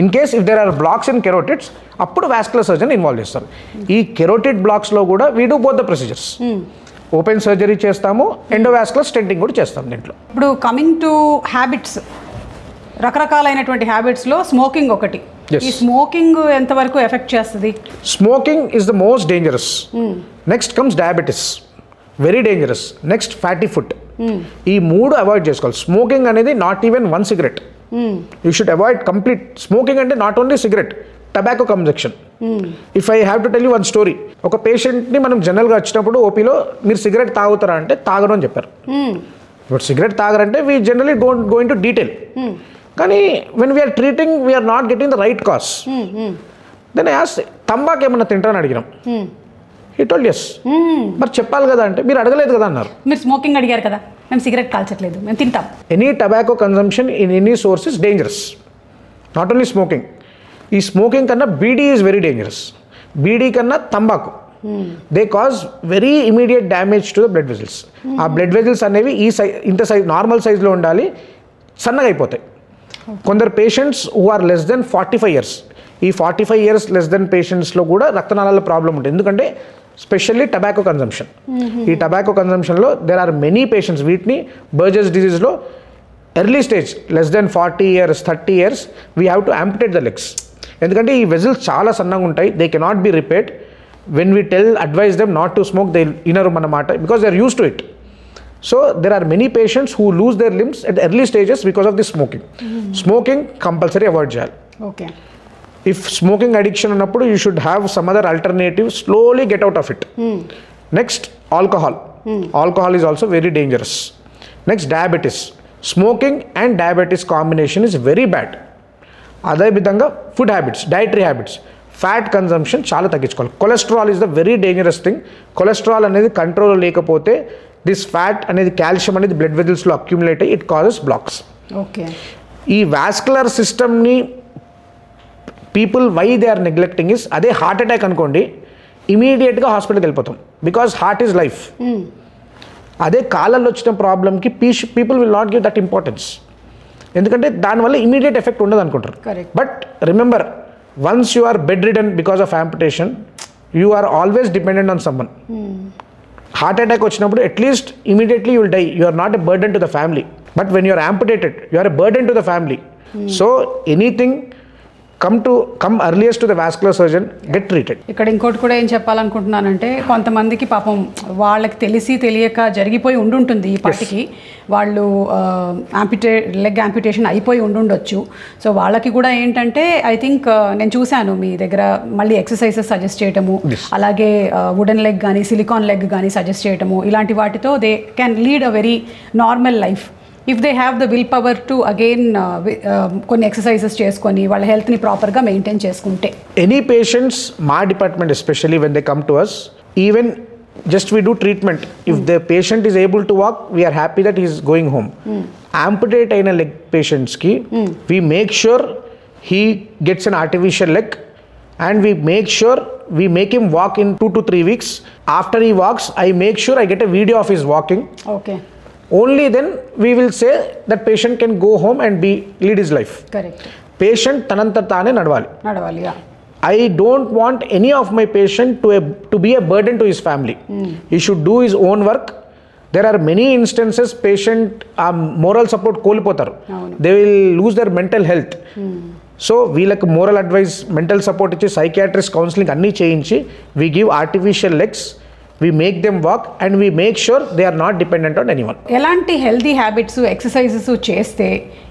in case if there are blocks in carotids అప్పుడు వాస్కులర్ సర్జన్ ఇన్వాల్వ్ చేస్తారు. ఈ కెరోటిడ్ బ్లాక్స్లో కూడా we do both the procedures. Open surgery చేస్తాము, ఎండోవాస్కులర్ స్టెంటింగ్ కూడా చేస్తాం దీంట్లో. ఇప్పుడు కమింగ్ టు హ్యాబిట్స్, రకరకాలైనటువంటి హ్యాబిట్స్లో స్మోకింగ్ ఒకటి. ఈ స్మోకింగ్ ఎంతవరకు ఎఫెక్ట్ చేస్తుంది? Smoking is the most dangerous. Next comes diabetes, very dangerous. Next fatty food. ఈ మూడు అవాయిడ్ చేసుకోవాలి. స్మోకింగ్ అనేది not even 1 cigarette. You should avoid complete smoking. అంటే not only cigarette, tobacco consumption. If I have to tell you one story. ఒక పేషెంట్ని మనం జనరల్గా వచ్చినప్పుడు ఓపీలో మీరు సిగరెట్ తాగుతారా అంటే తాగను అని చెప్పారు. ఇప్పుడు సిగరెట్ తాగరంటే we generally going to detail. కానీ when we're treating we're not getting the right cause. Then I asked, తంబాకు ఏమన్నా తింటారని అడిగినాం. He told yes. మరి చెప్పాలి కదా అంటే మీరు అడగలేదు కదా అన్నారు. మీరు స్మోకింగ్ అడిగారు కదా, మేము సిగరెట్ కాల్చట్లేదు, మేము తింటాం. Any tobacco consumption in any source is dangerous. Not only smoking. ఈ స్మోకింగ్ కన్నా bidi is very dangerous. Bidi కన్నా తంబాకు they cause very immediate damage to the blood vessels. ఆ బ్లడ్ వెజిల్స్ అనేవి ఈ ఇంత సైజ్ నార్మల్ సైజ్లో ఉండాలి, సన్నగా అయిపోతాయి. కొందరు patients who are less than 45 years, ఈ 45 years లెస్ దెన్ పేషెంట్స్లో కూడా రక్తనాళాల ప్రాబ్లం ఉంటుంది. ఎందుకంటే స్పెషల్లీ టొబాకో కన్జంప్షన్. ఈ టొబాకో కన్జంప్షన్లో దేర్ ఆర్ మెనీ పేషెంట్స్, వీటిని బర్జర్స్ డిజీజ్లో early stage less than 40 years 30 years we have to amputate the legs. ఎందుకంటే ఈ వెజిల్స్ చాలా సన్నగా ఉంటాయి, they cannot be repaired. When we advise them not to smoke, they ఇనరు అన్నమాట, because they are use to it. So there are many patients who lose their limbs at early stages because of the smoking. Smoking compulsory avoid చేయాలి. Okay. If smoking addiction ఉన్నప్పుడు you should have some other alternative, slowly get out of it. Next alcohol. Alcohol is also very dangerous. Next diabetes. Smoking and diabetes combination is very bad. అదేవిధంగా food habits, dietary habits, fat consumption చాలా తగ్గించుకోవాలి. Cholesterol is the very dangerous thing. Cholesterol అనేది control లేకపోతే this fat అనేది, calcium అనేది blood వెజిల్స్లో accumulate అయ్యి it causes blocks. Okay. ఈ వాస్కులర్ సిస్టమ్ని people why they are neglecting is, అదే హార్ట్ అటాక్ అనుకోండి, ఇమీడియట్గా హాస్పిటల్కి వెళ్ళిపోతాం బికాస్ హార్ట్ ఈజ్ లైఫ్. అదే కాళ్ళల్లో వచ్చిన ప్రాబ్లమ్కి people will not give that importance, ఎందుకంటే దానివల్ల ఇమీడియట్ ఎఫెక్ట్ ఉండదు అనుకుంటారు. But remember, once you are bedridden because of amputation, you are always dependent on someone. Heart attack వచ్చినప్పుడు at least immediately you will die, you are not a burden to the family. But when you are amputated, you are a burden to the family. So anything come earliest to the vascular surgeon, get treated. ఇక్కడ ఇంకోటి కూడా ఏం చెప్పాలనుకుంటున్నానంటే, కొంతమందికి పాపం వాళ్ళకి తెలియక జరిగిపోయి ఉండుంటుంది ఈ పాటికి, వాళ్ళు లెగ్ యాంపిటేషన్ అయిపోయి ఉండుండొచ్చు. సో వాళ్ళకి కూడా ఏంటంటే ఐ థింక్ నేను చూశాను మీ దగ్గర మళ్ళీ ఎక్సర్సైజెస్ సజెస్ట్ చేయటము, అలాగే వుడెన్ లెగ్ కానీ సిలికాన్ లెగ్ కానీ సజెస్ట్ చేయటము, ఇలాంటి వాటితో they can lead a very normal life if they have the will power to again కొన్ని ఎక్సర్సైజెస్ చేసుకొని వాళ్ళ హెల్త్ని ప్రాపర్గా మెయింటైన్ చేసుకుంటే. ఎనీ పేషెంట్స్, మా department especially when they come to us, even just we do treatment. If the patient is able to walk, we are happy that he is going home. Amputate aina leg patients ki, we make sure he gets an artificial leg, and we make sure we make him walk in 2 to 3 weeks. After he walks, I make sure I get a video of his walking. Okay. Only then we will say that patient can go home and lead his life. Correct. Patient tananta taane nadvali. Yeah. I don't want any of my patient to be a burden to his family. He should do his own work. There are many instances patient moral support కోల్పోతారు. They will lose their mental health. So వీళ్ళకి moral advice, mental support ఇచ్చి psychiatrist counseling అన్నీ చేయించి we give artificial legs, we make them walk, and we make sure they are not dependent on anyone. ఎలాంటి healthy habits, exercises చేస్తే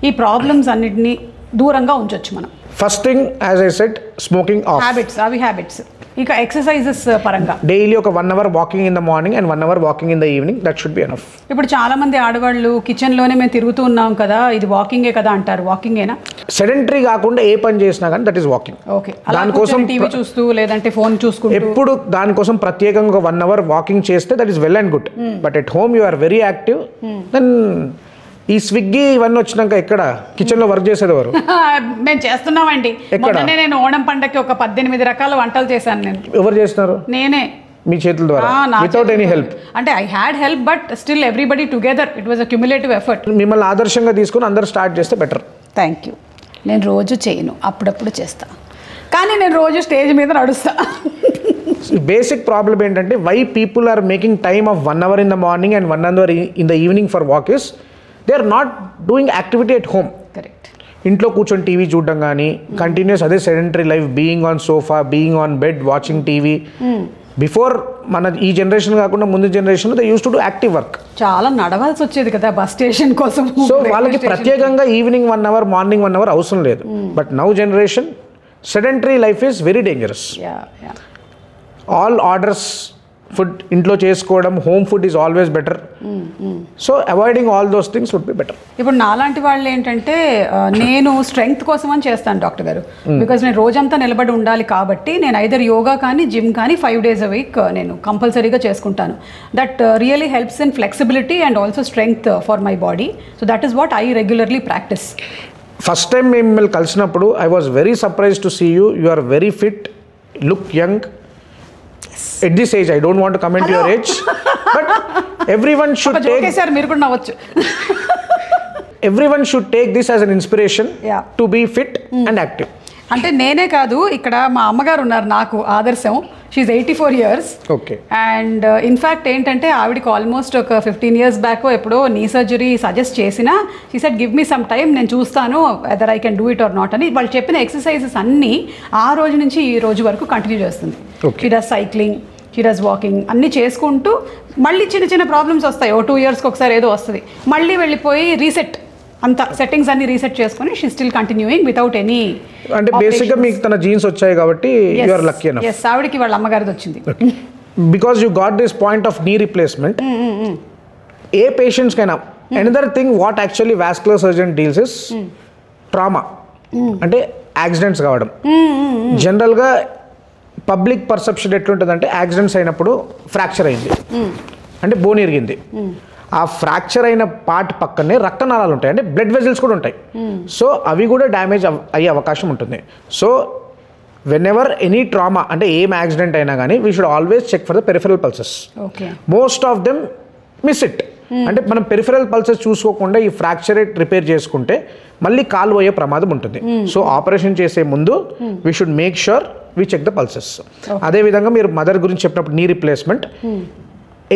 ఈ problems అన్నిటినీ దూరంగా ఉంచొచ్చు మనం? First thing as I said smoking of. Habits ఇక exercises పరంగా daily ఒక 1 hour walking in the morning and 1 hour walking in the evening, that should be enough. ఇప్పుడు చాలా మంది ఆడవాళ్ళు కిచెన్లోనే మేము తిరుగుతూ ఉన్నాం కదా, ఇది వాకింగే కదా అంటారు. వాకింగేనా? సెడెంటరీ కాకుండా ఏ పని చేసినా కానీ దట్ ఈస్ వాకింగ్. ఓకే, దానికోసం టీవీ చూస్తూ లేదంటే ఫోన్ చూసుకుంటూ ఎప్పుడు దానికోసం ప్రత్యేకంగా 1 hour వాకింగ్ చేస్తే that is well and good. But at home you are very active. Then ఈ స్విగ్గీ ఇవన్నీ వచ్చినాక ఎక్కడ కిచెన్లో వర్క్ చేసేది ఎవరు? మేము చేస్తున్నామండి. మొన్ననే నేను ఓణం పండగకి ఒక 18 రకాల వంటలు చేశాను. నేను. ఎవరు చేస్తున్నారు? నేనే, మీ చేతుల ద్వారా, వితౌట్ ఎనీ హెల్ప్. అంటే I had help but still everybody together it was a cumulative effort. మిమ్మల్ని ఆదర్శంగా తీసుకుని అందరూ స్టార్ట్ చేస్తే బెటర్. Thank you. నేను రోజు చేయను, అప్పుడప్పుడు చేస్తా, కానీ నేను రోజు స్టేజ్ మీద నడుస్తా. బేసిక్ ప్రాబ్లం ఏంటంటే why people are making time of 1 hour in the morning and 1 hour in the evening for walk is they are not doing activity at home. Correct. ఇంట్లో కూర్చొని టీవీ చూడడం కానీ కంటిన్యూస్ అదే sedentary life, being on sofa, being on bed, watching TV. Before మన ఈ generation కాకుండా ముందు generation they use to do active work. చాలా నడవాల్సి వచ్చేది కదా బస్ స్టేషన్ కోసం. సో వాళ్ళకి ప్రత్యేకంగా ఈవినింగ్ 1 hour మార్నింగ్ 1 hour అవసరం లేదు. But now generation sedentary life is very dangerous. All orders food ఇంట్లో చేసుకోవడం, home food is always better. So avoiding all those things would be better. ఇప్పుడు నాలాంటి వాళ్ళు ఏంటంటే నేను స్ట్రెంగ్త్ కోసం అని చేస్తాను డాక్టర్ గారు, బికాజ్ నేను రోజంతా నిలబడి ఉండాలి కాబట్టి నేను ఐదర్ యోగా కానీ జిమ్ కానీ 5 days a week నేను కంపల్సరీగా చేసుకుంటాను. That really helps in flexibility and also strength for my body. So that is what I regularly practice. First time మేము మిమ్మల్ని కలిసినప్పుడు I was very surprise to see you. You are very fit, look young. At this age, I don't want to comment your age, but everyone should take. Okay, sir, మీరు కూడా నవ్వచ్చు. Everyone should take this as an inspiration to be fit and active. అంటే నేనే కాదు, ఇక్కడ మా అమ్మగారు ఉన్నారు నాకు ఆదర్శం. She's 84 years. Okay. And in fact ఏంటంటే ఆవిడకి ఆల్మోస్ట్ ఒక 15 years బ్యాక్ ఎప్పుడో నీ సర్జరీ సజెస్ట్ చేసినా she said give me some time, నేను చూస్తాను whether I can do it or not అని. వాళ్ళు చెప్పిన ఎక్సర్సైజెస్ అన్నీ ఆ రోజు నుంచి ఈ రోజు వరకు కంటిన్యూ చేస్తుంది. She does cycling, she does walking, అన్నీ చేసుకుంటూ మళ్ళీ చిన్న చిన్న ప్రాబ్లమ్స్ వస్తాయి, 2 yearsకి ఒకసారి ఏదో వస్తుంది, మళ్ళీ వెళ్ళిపోయి రీసెట్ అంతా సెట్టింగ్స్ అన్ని రీసెట్ చేసుకొని she still continuing without any. అంటే బేసిక్గా మీకు తన జీన్స్ వచ్చాయి కాబట్టి you are lucky enough. yes, ఆవిడకి వాళ్ళ అమ్మగారిది వచ్చింది. Because you got this point of knee replacement. ఏ పేషెంట్స్ కైనా another thing what actually vascular surgeon deals is trauma, అంటే యాక్సిడెంట్స్ కావడం. జనరల్గా పబ్లిక్ పర్సెప్షన్ ఎట్లుంటుందంటే యాక్సిడెంట్స్ అయినప్పుడు ఫ్రాక్చర్ అయింది అంటే బోన్ ఇరిగింది, ఆ ఫ్రాక్చర్ అయిన పార్ట్ పక్కనే రక్తనాళాలు ఉంటాయి, అంటే బ్లడ్ వెజల్స్ కూడా ఉంటాయి. సో అవి కూడా డ్యామేజ్ అయ్యే అవకాశం ఉంటుంది. So whenever any trauma అంటే ఏం యాక్సిడెంట్ అయినా కానీ we should always check for the peripheral pulses. Most of them miss it. అంటే మనం పెరిఫెరల్ పల్సెస్ చూసుకోకుండా ఈ ఫ్రాక్చర్ రిపేర్ చేసుకుంటే మళ్ళీ కాలు పోయే ప్రమాదం ఉంటుంది. సో ఆపరేషన్ చేసే ముందు we should make sure we check the pulses. అదేవిధంగా మీరు మదర్ గురించి చెప్పినప్పుడు knee replacement,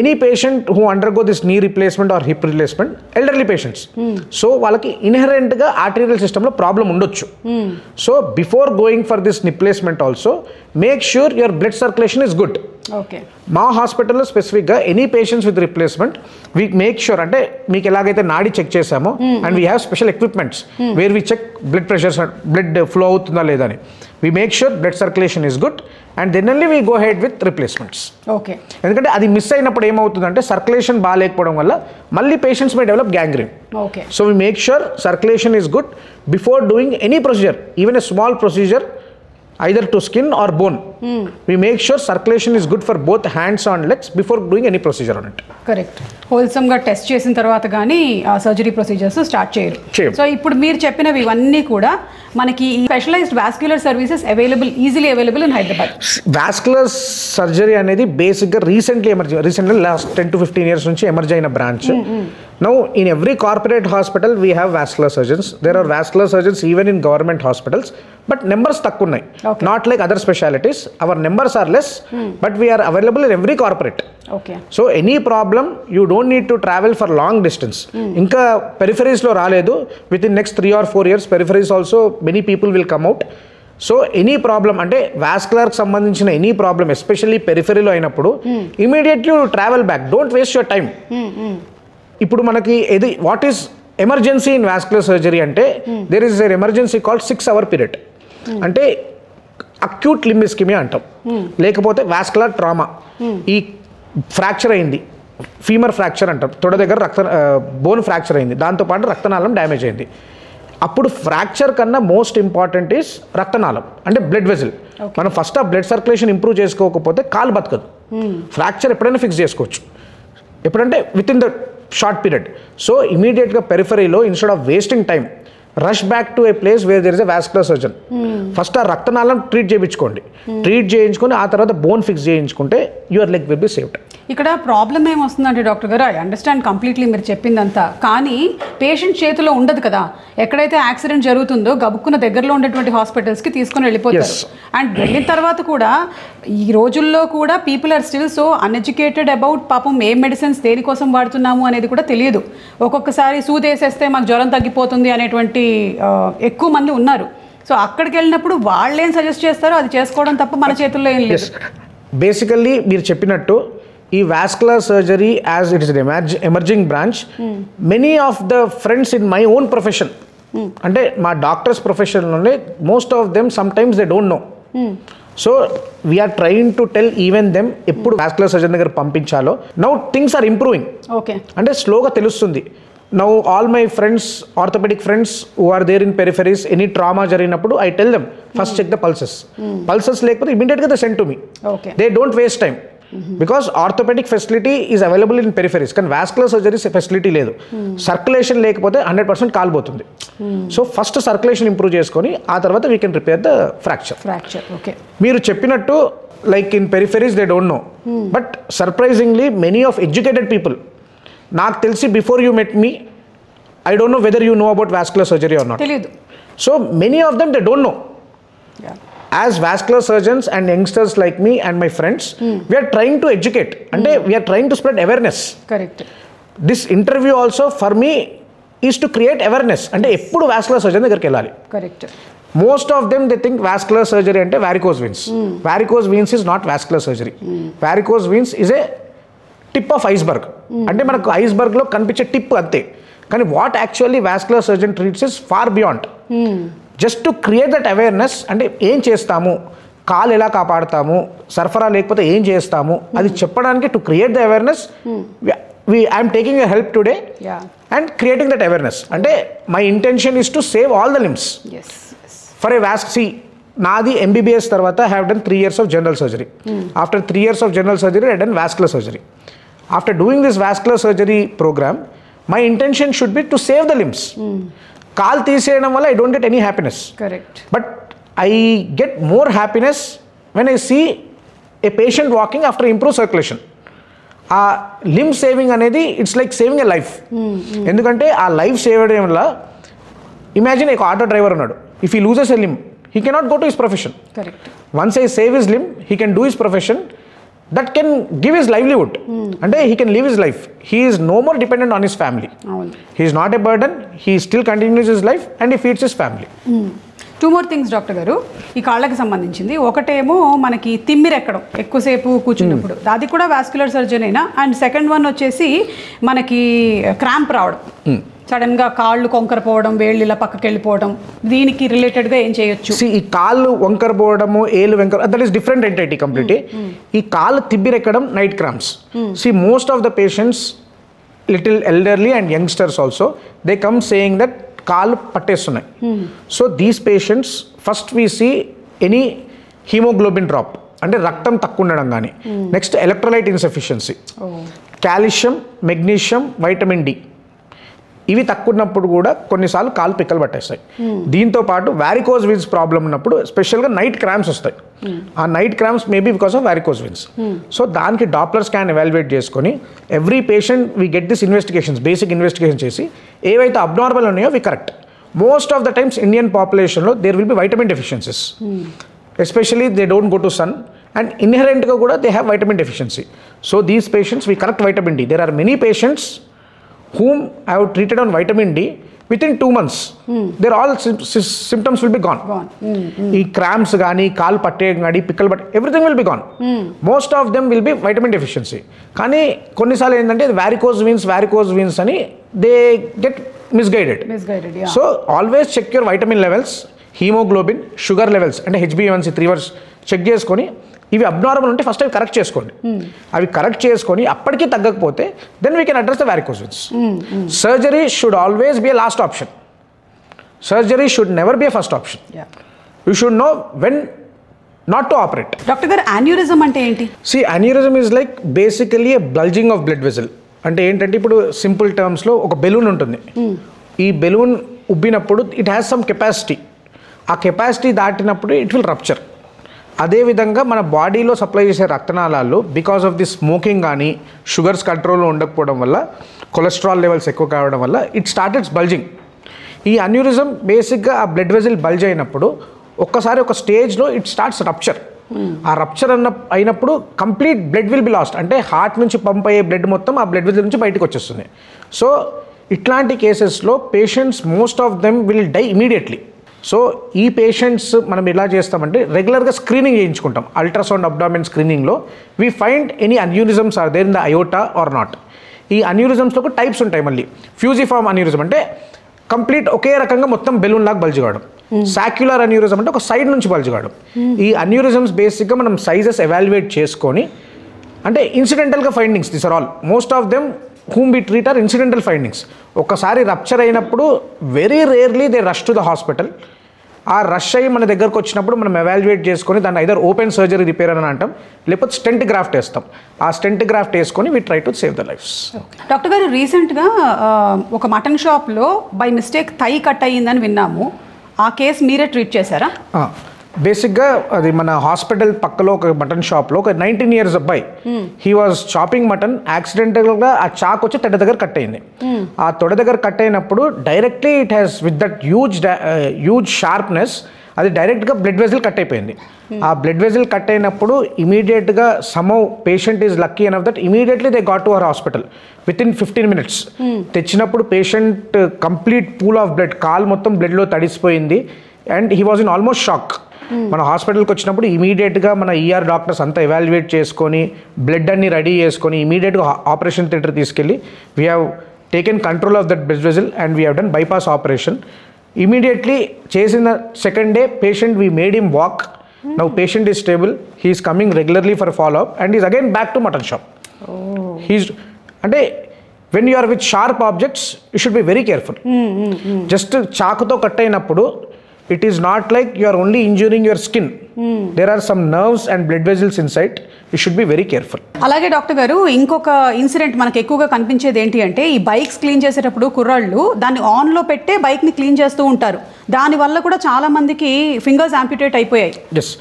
any patient who undergo this knee replacement or hip replacement, elderly patients, so వాళ్ళకి ఇన్హెరెంట్గా ఆర్టీరియల్ సిస్టంలో ప్రాబ్లం ఉండొచ్చు. So before going for this replacement also make sure your blood circulation is good. మా హాస్పిటల్లో స్పెసిఫిక్గా any patients with replacement we make sure, అంటే మీకు ఎలాగైతే నాడి చెక్ చేసామో and we have special equipments where we check blood pressure, blood flow అవుతుందా లేదా అని. We make sure blood circulation is good and then only we go head with replacements. Okay. ఎందుకంటే అది మిస్ అయినప్పుడు ఏమవుతుందంటే సర్క్యులేషన్ బాగాలేకపోవడం వల్ల మళ్ళీ patients may develop gangrene. Okay. So we make sure circulation is good before doing any procedure, even a small procedure either to skin or bone. We make sure circulation is good for both hands and legs before doing any procedure on it. Correct. Wholesome గా test చేసిన తర్వాత కానీ surgery procedures start చేయరు. సో ఇప్పుడు మీరు చెప్పినవి ఇవన్నీ కూడా మనకి specialized vascular services easily available in Hyderabad. Vascular surgery అనేది బేసిక్గా రీసెంట్లీ లాస్ట్ 10 to 15 years నుంచి ఎమర్జ్ అయిన branch. Now in every corporate hospital we have vascular surgeons. There are vascular surgeons even in government hospitals, but numbers takku unnai. Not like other specialties. Our numbers are less, but we are available in every corporate. Okay. So any problem you don't need to travel for long distance. Inka peripheries lo raaledu, within next 3 or 4 years peripheries also many people will come out. So any problem అంటే వాస్కులర్కి సంబంధించిన any problem especially పెరిఫెరీలో అయినప్పుడు immediately travel back, don't waste your time. ఇప్పుడు మనకి ఇది what is emergency in vascular surgery అంటే there is an emergency called 6 hour period. అంటే అక్యూట్ లింబ్ ఇస్కిమియా అంటాం, లేకపోతే వాస్కులర్ ట్రామా. ఈ ఫ్రాక్చర్ అయింది, ఫీమర్ ఫ్రాక్చర్ అంటాం, తొడ దగ్గర బోన్ ఫ్రాక్చర్ అయింది, దాంతోపాటు రక్తనాళం డ్యామేజ్ అయింది. అప్పుడు ఫ్రాక్చర్ కన్నా మోస్ట్ ఇంపార్టెంట్ ఈస్ రక్తనాళం, అంటే బ్లడ్ వెజల్. మనం ఫస్ట్ ఆ బ్లడ్ సర్క్యులేషన్ ఇంప్రూవ్ చేసుకోకపోతే కాలు బతకదు. ఫ్రాక్చర్ ఎప్పుడైనా ఫిక్స్ చేసుకోవచ్చు, ఎప్పుడంటే within the short period. So ఇమీడియట్గా పెరిఫరీలో instead of wasting time, rush back to a place where there is a vascular surgeon. First ఆ రక్తనాళం ట్రీట్ చేయించుకోండి, ట్రీట్ చేయించుకొని ఆ తర్వాత బోన్ ఫిక్స్ చేయించుకుంటే your leg will be saved. ఇక్కడ ప్రాబ్లం ఏమొస్తుందంటే డాక్టర్ గారు, ఐ అండర్స్టాండ్ కంప్లీట్లీ మీరు చెప్పిందంతా, కానీ పేషెంట్ చేతిలో ఉండదు కదా. ఎక్కడైతే యాక్సిడెంట్ జరుగుతుందో గబుక్కున్న దగ్గరలో ఉండేటువంటి హాస్పిటల్స్కి తీసుకొని వెళ్ళిపోతారు. అండ్ వెళ్ళిన తర్వాత కూడా ఈ రోజుల్లో కూడా people are still so uneducated about పాపం ఏ మెడిసిన్స్ దేనికోసం వాడుతున్నాము అనేది కూడా తెలియదు. ఒక్కొక్కసారి సూదేసేస్తే మాకు జ్వరం తగ్గిపోతుంది అనేటువంటి ఎక్కువ మంది ఉన్నారు. సో అక్కడికి వెళ్ళినప్పుడు వాళ్ళు ఏం సజెస్ట్ చేస్తారో అది చేసుకోవడం తప్ప మన చేతుల్లో ఏం లేదు. బేసికల్లీ మీరు చెప్పినట్టు ఈ vascular surgery as it is emerging branch, many of the friends in my own profession, అంటే మా డాక్టర్స్ ప్రొఫెషన్లోనే most of them sometimes they don't know. So we're trying to tell even them ఎప్పుడు vascular surgeon దగ్గర పంపించాలో. Now things are improving, okay, అంటే స్లోగా తెలుస్తుంది. Now all my friends, orthopaedic friends who are there in peripheries, any trauma జరిగినప్పుడు I tell them first check the pulses. Pulses లేకపోతే ఇమీడియట్గా they send to me. They don't waste time because orthopaedic facility is available in peripheries, కానీ vascular surgery facility లేదు. Circulation లేకపోతే 100% కాలిపోతుంది. So first circulation improve చేసుకొని ఆ తర్వాత we can repair the fracture. Okay, మీరు చెప్పినట్టు like in peripheries they don't know, but surprisingly many of educated people, నాకు తెలిసి before you met me I don't know whether you know about vascular surgery or not. తెలియదు. So many of them they don't know. As vascular surgeons and youngsters like me and my friends, we are trying to educate, and we are trying to spread awareness. Correct. This interview also for me is to create awareness. And eppudu vascular surgeon దగ్గరికి వెళ్ళాలి. Correct. Most of them they think vascular surgery ante varicose veins. Varicose veins is not vascular surgery. Varicose veins is a tip of iceberg. అంటే మనకు iceberg లో కనిపించే tip అంతే, కానీ what actually vascular surgeon treats is far beyond. Just to create that awareness, అంటే ఏం చేస్తాము, కాలు ఎలా కాపాడుతాము, సరఫరా లేకపోతే ఏం చేస్తాము, అది చెప్పడానికి to create the awareness I'm taking a help today and creating that awareness. అంటే my intention is to save all the limbs for a నాది MBBS తర్వాత have done 3 years of general surgery. After 3 years of general surgery I done vascular surgery. After doing this vascular surgery program, my intention should be to save the limbs. కాల్ తీసేయడం వల్ల I don't get any happiness, correct, but I get more happiness when I see a patient walking after improve circulation. ఆ limb saving అనేది it's like saving a life. ఎందుకంటే ఆ life save చేయడం వల్ల, imagine ఒక ఆటో డ్రైవర్ ఉన్నాడు, if he loses a limb he cannot go to his profession. Correct. Once I save his limb he can do his profession, that can give his livelihood. And he can live his life. He is no more dependent on his family. He is not a burden. He still continues his life and he feeds his family. 2 more things doctor గారు, ఈ కాళ్ళకి సంబంధించింది. ఒకటేమో మనకి తిమ్మిరెక్కడం ఎక్కువసేపు కూర్చున్నప్పుడు, అది కూడా వాస్కులర్ సర్జరీ అయినా. అండ్ సెకండ్ వన్ వచ్చేసి మనకి క్రాంప్ రావడం, సడన్గా కాళ్ళు కొంకరపోవడం, వేళ్ళు ఇలా పక్కకి వెళ్ళిపోవడం, దీనికి రిలేటెడ్గా ఏం చేయొచ్చు? ఈ కాళ్ళు వంకరపోవడము, ఏళ్ళు వంకర, that is different entity completely. ఈ కాళ్ళు తిమ్మిరెక్కడం night cramps. Most of the patients, little elderly and youngsters also, they come saying that కాళ్ళు పట్టేస్తున్నాయి. So these patients first we see any haemoglobin drop, అంటే రక్తం తక్కువ ఉండడం, కానీ next electrolyte insufficiency, calcium, magnesium, vitamin D ఇవి తక్కువ ఉన్నప్పుడు కూడా కొన్నిసార్లు కాలు పిక్కలు పట్టేస్తాయి. దీంతో పాటు వారికోజ్ వీన్స్ ప్రాబ్లం ఉన్నప్పుడు స్పెషల్గా నైట్ క్రాంప్స్ వస్తాయి. ఆ night cramps maybe because of varicose veins. So దానికి డాప్లర్ స్కాన్ ఎవాల్యుయేట్ చేసుకొని every patient we get this investigations, basic investigation చేసి ఏవైతే అబ్నార్మల్ ఉన్నాయో we correct. Most of the times Indian పాపులేషన్లో there will be vitamin deficiencies, especially they don't go to sun, and ఇన్హెరెంట్గా కూడా they have vitamin deficiency. So these patients we correct vitamin D. There are many patients whom I have treated on vitamin D, within 2 months their all symptoms will be gone. Ee cramps gaani, kaal patte gaani, pickle but everything will be gone. Most of them will be vitamin deficiency. Kani konni saalu endante varicose veins ani they get misguided. Yeah. So always check your vitamin levels. Haemoglobin, sugar levels అంటే HbA1c 3 hours check చేసుకొని ఇవి abnormal ఉంటే first అవి correct చేసుకోండి. అవి correct చేసుకొని అప్పటికీ తగ్గకపోతే then we can address the varicose veins. Surgery should always be a last option. Surgery should never be a first option. You should know when not to operate. Doctor గారు aneurysm అంటే ఏంటి? See aneurysm is like basically a bulging of blood vessel. అంటే ఏంటంటే ఇప్పుడు simple టర్మ్స్లో ఒక balloon ఉంటుంది. ఈ బెలూన్ ఉబ్బినప్పుడు ఇట్ హ్యాస్ సమ్ కెపాసిటీ. ఆ కెపాసిటీ దాటినప్పుడు ఇట్ విల్ రప్చర్. అదేవిధంగా మన బాడీలో సప్లై చేసే రక్తనాళాలు బికాస్ ఆఫ్ ది స్మోకింగ్ కానీ షుగర్స్ కంట్రోల్లో ఉండకపోవడం వల్ల, కొలెస్ట్రాల్ లెవెల్స్ ఎక్కువ కావడం వల్ల ఇట్ స్టార్టెడ్స్ బల్జింగ్. ఈ అన్యూరిజం బేసిక్గా ఆ బ్లడ్ వెజల్ బల్జ్ అయినప్పుడు ఒక్కసారి ఒక స్టేజ్లో ఇట్ స్టార్ట్స్ రప్చర్. ఆ రప్చర్ అయినప్పుడు complete blood will be last. అంటే హార్ట్ నుంచి పంప్ అయ్యే బ్లడ్ మొత్తం ఆ బ్లడ్ వెజల్ నుంచి బయటకు వచ్చేస్తుంది. సో ఇట్లాంటి కేసెస్లో patients most of them will die immediately. So ఈ పేషెంట్స్ మనం ఎలా చేస్తామంటే రెగ్యులర్గా స్క్రీనింగ్ చేయించుకుంటాం. అల్ట్రాసౌండ్ అబ్డామిన్ స్క్రీనింగ్లో we find any aneurysms are there in the aorta or not. ఈ అన్యూరిజమ్స్లో ఒక టైప్స్ ఉంటాయి. మళ్ళీ ఫ్యూజిఫార్మ్ అన్యూరిజం అంటే కంప్లీట్ ఒకే రకంగా మొత్తం బెలూన్ లాగా బల్జ్ కావడం. సాక్యులర్ అన్యూరిజం అంటే ఒక సైడ్ నుంచి బల్జ్ కావడం. ఈ అన్యూరిజమ్స్ బేసిక్గా మనం సైజెస్ ఎవాల్యుయేట్ చేసుకొని, అంటే ఇన్సిడెంటల్గా findings, this are all most of them whom we treat are incidental findings. ఒకసారి రప్చర్ అయినప్పుడు very rarely they rush to the hospital. ఆ రష్ అయ్యి మన దగ్గరకు వచ్చినప్పుడు మనం ఎవాల్యుయేట్ చేసుకొని దాన్ని ఐదర్ ఓపెన్ సర్జరీ రిపేర్ అని అంటాం, లేకపోతే స్టెంట్ గ్రాఫ్ట్ వేస్తాం. ఆ స్టెంట్ గ్రాఫ్ట్ వేసుకొని we try to save the lifes. Doctor గారు, రీసెంట్గా ఒక మటన్ షాప్లో బై మిస్టేక్ థై కట్ అయ్యిందని విన్నాము. ఆ కేసు మీరే ట్రీట్ చేశారా? బేసిక్గా అది మన హాస్పిటల్ పక్కలో ఒక మటన్ షాప్లో ఒక 19 years అబ్బాయి, హీ వాజ్ చాపింగ్ మటన్, యాక్సిడెంటల్గా ఆ చాక్ వచ్చి తొడ దగ్గర కట్ అయింది. ఆ తొడ దగ్గర కట్ అయినప్పుడు directly it has with that huge sharpness అది డైరెక్ట్గా బ్లడ్ వెజల్ కట్ అయిపోయింది. ఆ బ్లడ్ వెజల్ కట్ అయినప్పుడు ఇమీడియట్గా somehow patient is lucky enough that immediately they got to our hospital within 15 minutes. తెచ్చినప్పుడు patient complete pool of blood, కాల్ మొత్తం బ్లడ్లో తడిసిపోయింది and he was in almost shock. మన హాస్పిటల్కి వచ్చినప్పుడు ఇమీడియట్గా మన ER డాక్టర్స్ అంతా ఎవాల్యుయేట్ చేసుకొని బ్లడ్ అన్ని రెడీ చేసుకొని ఇమీడియట్గా ఆపరేషన్ థియేటర్ తీసుకెళ్ళి we have taken control of that blood vessel and we have done bypass operation. Immediately చేసిన second day patient we made him walk. Now patient is stable, he's coming regularly for follow up and is again back to mutton shop. అంటే when you are with sharp objects you should be very careful. Just చాకుతో cut అయినప్పుడు it is not like you are only injuring your skin. There are some nerves and blood vessels inside. You should be very careful. అలాగే doctor గారు, ఇంకొక incident మనకు ఎక్కువగా కనిపించేది ఏంటి అంటే, ఈ బైక్స్ క్లీన్ చేసేటప్పుడు కుర్రాళ్ళు దాన్ని ఆన్లో పెట్టే బైక్ని క్లీన్ చేస్తూ ఉంటారు. దానివల్ల కూడా చాలా మందికి ఫింగర్స్ యాంప్యుటేట్ అయిపోయాయి. ఎస్,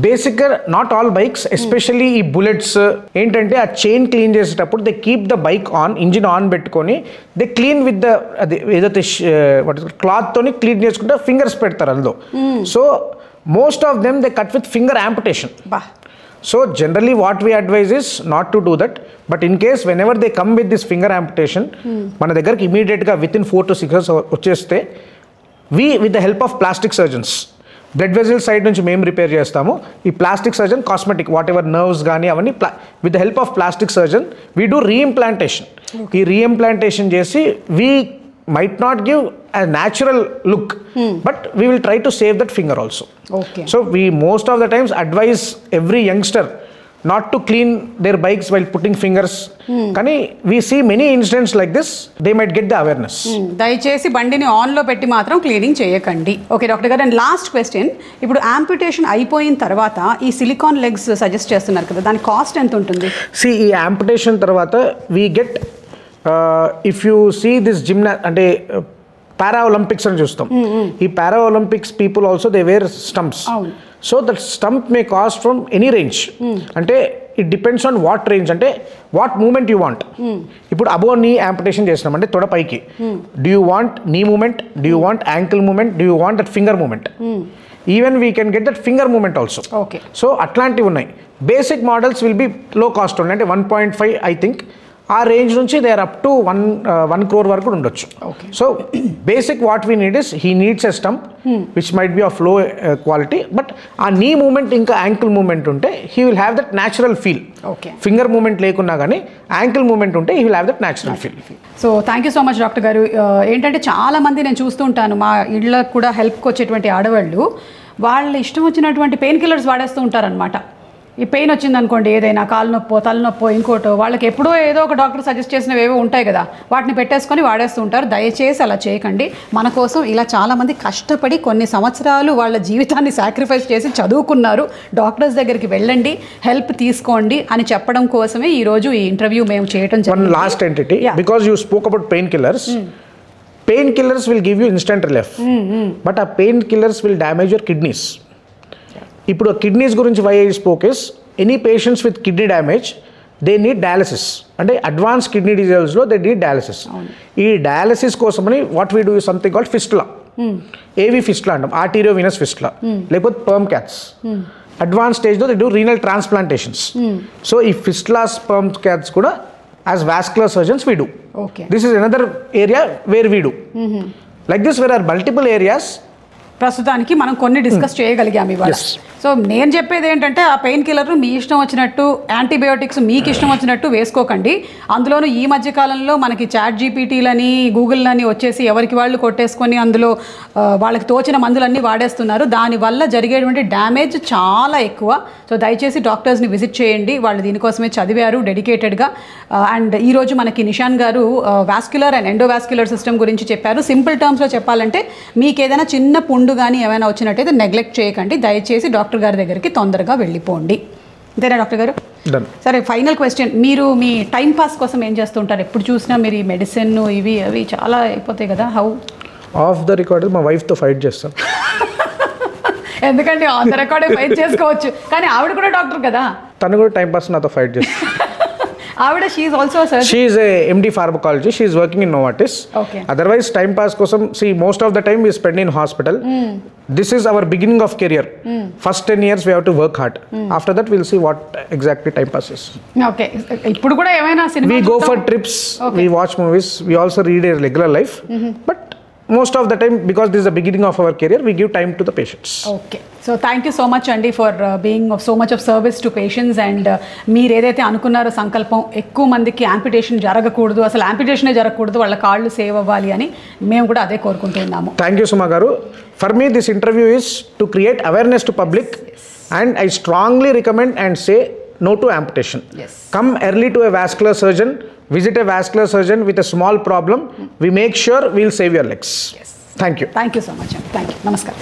బేసిక్గా నాట్ ఆల్ బైక్స్, ఎస్పెషల్లీ ఈ బుల్లెట్స్ ఏంటంటే ఆ చైన్ క్లీన్ చేసేటప్పుడు they keep the bike on, engine on పెట్టుకొని దే క్లీన్ విత్ ద అది ఏదైతే క్లాత్తోని క్లీన్ చేసుకుంటే ఫింగర్స్ పెడతారు అందులో. So most of them they cut with finger amputation. So generally what we advise is not to do that, but in case whenever they come with this finger amputation మన దగ్గరికి ఇమీడియట్గా with in 4 to 6 hours వచ్చేస్తే we with the help of plastic surgeons, blood vessel side నుంచి మేము repair చేస్తాము. ఈ plastic surgeon cosmetic what ever nerves కానీ అవన్నీ with the help of plastic surgeon we do reimplantation. ఈ రీఇంప్లాంటేషన్ చేసి we might not give a natural look, but we will try to save that finger also. Okay. So we most of the times advise every youngster not to clean their bikes while putting fingers. Kani we see many incidents like this, they might get the awareness. దయచేసి బండిని ఆన్లో పెట్టి మాత్రం cleaning చేయకండి. Okay doctor గారు, and last question, ఇప్పుడు యాంప్యుటేషన్ అయిపోయిన తర్వాత ఈ సిలికాన్ లెగ్స్ సజెస్ట్ చేస్తున్నారు కదా, దాని కాస్ట్ ఎంత ఉంటుంది? See, ఈ యాంప్యుటేషన్ తర్వాత we get if you see this అంటే పారా ఒలింపిక్స్ అని చూస్తాం. ఈ para Olympics people also they wear stumps. So that stump may cost from any range. అంటే it depends on what range, అంటే వాట్ మూమెంట్ యూ వాంట్. ఇప్పుడు above knee amputation చేసినాం అంటే తొడ పైకి, do you want knee movement, do you want ankle movement, do you want that finger movement. Even we can get that finger moment also. So అట్లాంటివి ఉన్నాయి. Basic models will be low cost ఉండే, అంటే 1.5 I think. ఆ range నుంచి they are up to 1 crore వరకు ఉండొచ్చు. So basic what we need is he needs a stump which might be of low quality, but ఆ knee moment ఇంకా ankle moment ఉంటే he will have that natural feel. Finger moment లేకున్నా కానీ ankle moment ఉంటే he will have that natural feel. So thank you so much doctor గారు. ఏంటంటే చాలా మంది నేను చూస్తూ ఉంటాను, మా ఇళ్ళకు కూడా హెల్ప్కి వచ్చేటువంటి ఆడవాళ్ళు వాళ్ళ ఇష్టం వచ్చినటువంటి పెయిన్ కిల్లర్స్ వాడేస్తూ ఉంటారనమాట. ఈ పెయిన్ వచ్చింది అనుకోండి, ఏదైనా కాలు నొప్పో తలనొప్పో ఇంకోటో, వాళ్ళకి ఎప్పుడో ఏదో ఒక డాక్టర్ సజెస్ట్ చేసినవి ఏవో ఉంటాయి కదా, వాటిని పెట్టేసుకొని వాడేస్తూ ఉంటారు. దయచేసి అలా చేయకండి. మన కోసం ఇలా చాలామంది కష్టపడి కొన్ని సంవత్సరాలు వాళ్ళ జీవితాన్ని సాక్రిఫైస్ చేసి చదువుకున్నారు. డాక్టర్స్ దగ్గరికి వెళ్ళండి, హెల్ప్ తీసుకోండి అని చెప్పడం కోసమే ఈరోజు ఈ ఇంటర్వ్యూ మేము చేయడం జరిగింది. Last entity, because you spoke about pain killers. Pain killers will give you instant relief, but a pain killers will damage your kidneys. ఇప్పుడు కిడ్నీస్ గురించి why I spoke is any patients with kidney damage they need dialysis. అంటే advance kidney డిజీజ్లో they need dialysis. ఈ dialysis కోసమని what we do something called fistula, AV fistula అంటాం, arteriovenous fistula, లేకపోతే perm caths. Advance స్టేజ్లో they do renal transplantations. So ఈ fistulas perm caths కూడా as vascular surgeons we do. This is another area where we do. Like this, there are multiple areas. ప్రస్తుతానికి మనం కొన్ని discuss చేయగలిగాము ఇవాళ. So నేను చెప్పేది ఏంటంటే ఆ పెయిన్ కిల్లర్ మీ ఇష్టం వచ్చినట్టు, యాంటీబయోటిక్స్ మీకు ఇష్టం వచ్చినట్టు వేసుకోకండి. అందులోనూ ఈ మధ్యకాలంలో మనకి చాట్ జీపీటీలని గూగుల్ని వచ్చేసి ఎవరికి వాళ్ళు కొట్టేసుకొని అందులో వాళ్ళకి తోచిన మందులన్నీ వాడేస్తున్నారు. దానివల్ల జరిగేటువంటి డ్యామేజ్ చాలా ఎక్కువ. సో దయచేసి డాక్టర్స్ని విజిట్ చేయండి, వాళ్ళు దీనికోసమే చదివారు డెడికేటెడ్గా. అండ్ ఈరోజు మనకి నిషాన్ గారు వాస్క్యులర్ అండ్ ఎండోవాస్క్యులర్ సిస్టమ్ గురించి చెప్పారు. సింపుల్ టర్మ్స్లో చెప్పాలంటే మీకు ఏదైనా చిన్న పుండు కానీ ఏమైనా వచ్చినట్టయితే నెగ్లెక్ట్ చేయకండి. దయచేసి డాక్టర్ గారి దగ్గరికి తొందరగా వెళ్ళిపోండి. అంతేనా డాక్టర్ గారు? సరే, ఫైనల్ క్వశ్చన్, మీరు మీ టైం పాస్ కోసం ఏం చేస్తుంటారు? ఎప్పుడు చూసినా మీరు ఈ మెడిసిన్ ఇవి అవి చాలా అయిపోతాయి కదా, హౌ? ఆఫ్ ద రికార్డ్ మా వైఫ్తో ఫైట్ చేస్తాం. ఎందుకంటే ఆన్ ద రికార్డే ఫైట్ చేసుకోవచ్చు, కానీ ఆవిడ కూడా డాక్టర్ కదా, తను కూడా టైం పాస్ నాతో ఫైట్ చేస్తాం. ఆవిడ she is also surgeon. She is a MD pharmacology. She is working in Novartis. Otherwise time pass కోసం see most of the time we spend in hospital. This is our beginning of career. First 10 years we have to work hard. After that we'll see what exactly time pass is. Okay, ఇప్పుడు కూడా ఏమైనా cinema we go for trips, we watch movies, we also lead a regular life, but most of the time, because this is the beginning of our career, we give time to the patients. Okay, so thank you so much Andy for being of so much of service to patients. And మీరు ఏదైతే అనుకున్నారో సంకల్పం, ఎక్కువ మందికి amputation జరగకూడదు, అసలు యాంపిటేషనే జరగకూడదు, వాళ్ళ కాళ్ళు సేవ్ అవ్వాలి అని మేము కూడా అదే కోరుకుంటున్నాము. థ్యాంక్ యూ సుమా గారు. For me this interview is to create awareness to public, and I strongly recommend and say no to amputation. Come early to a vascular surgeon, visit a vascular surgeon with a small problem. We make sure we'll save your legs. Thank you. Thank you so much. Thank you. Namaskar.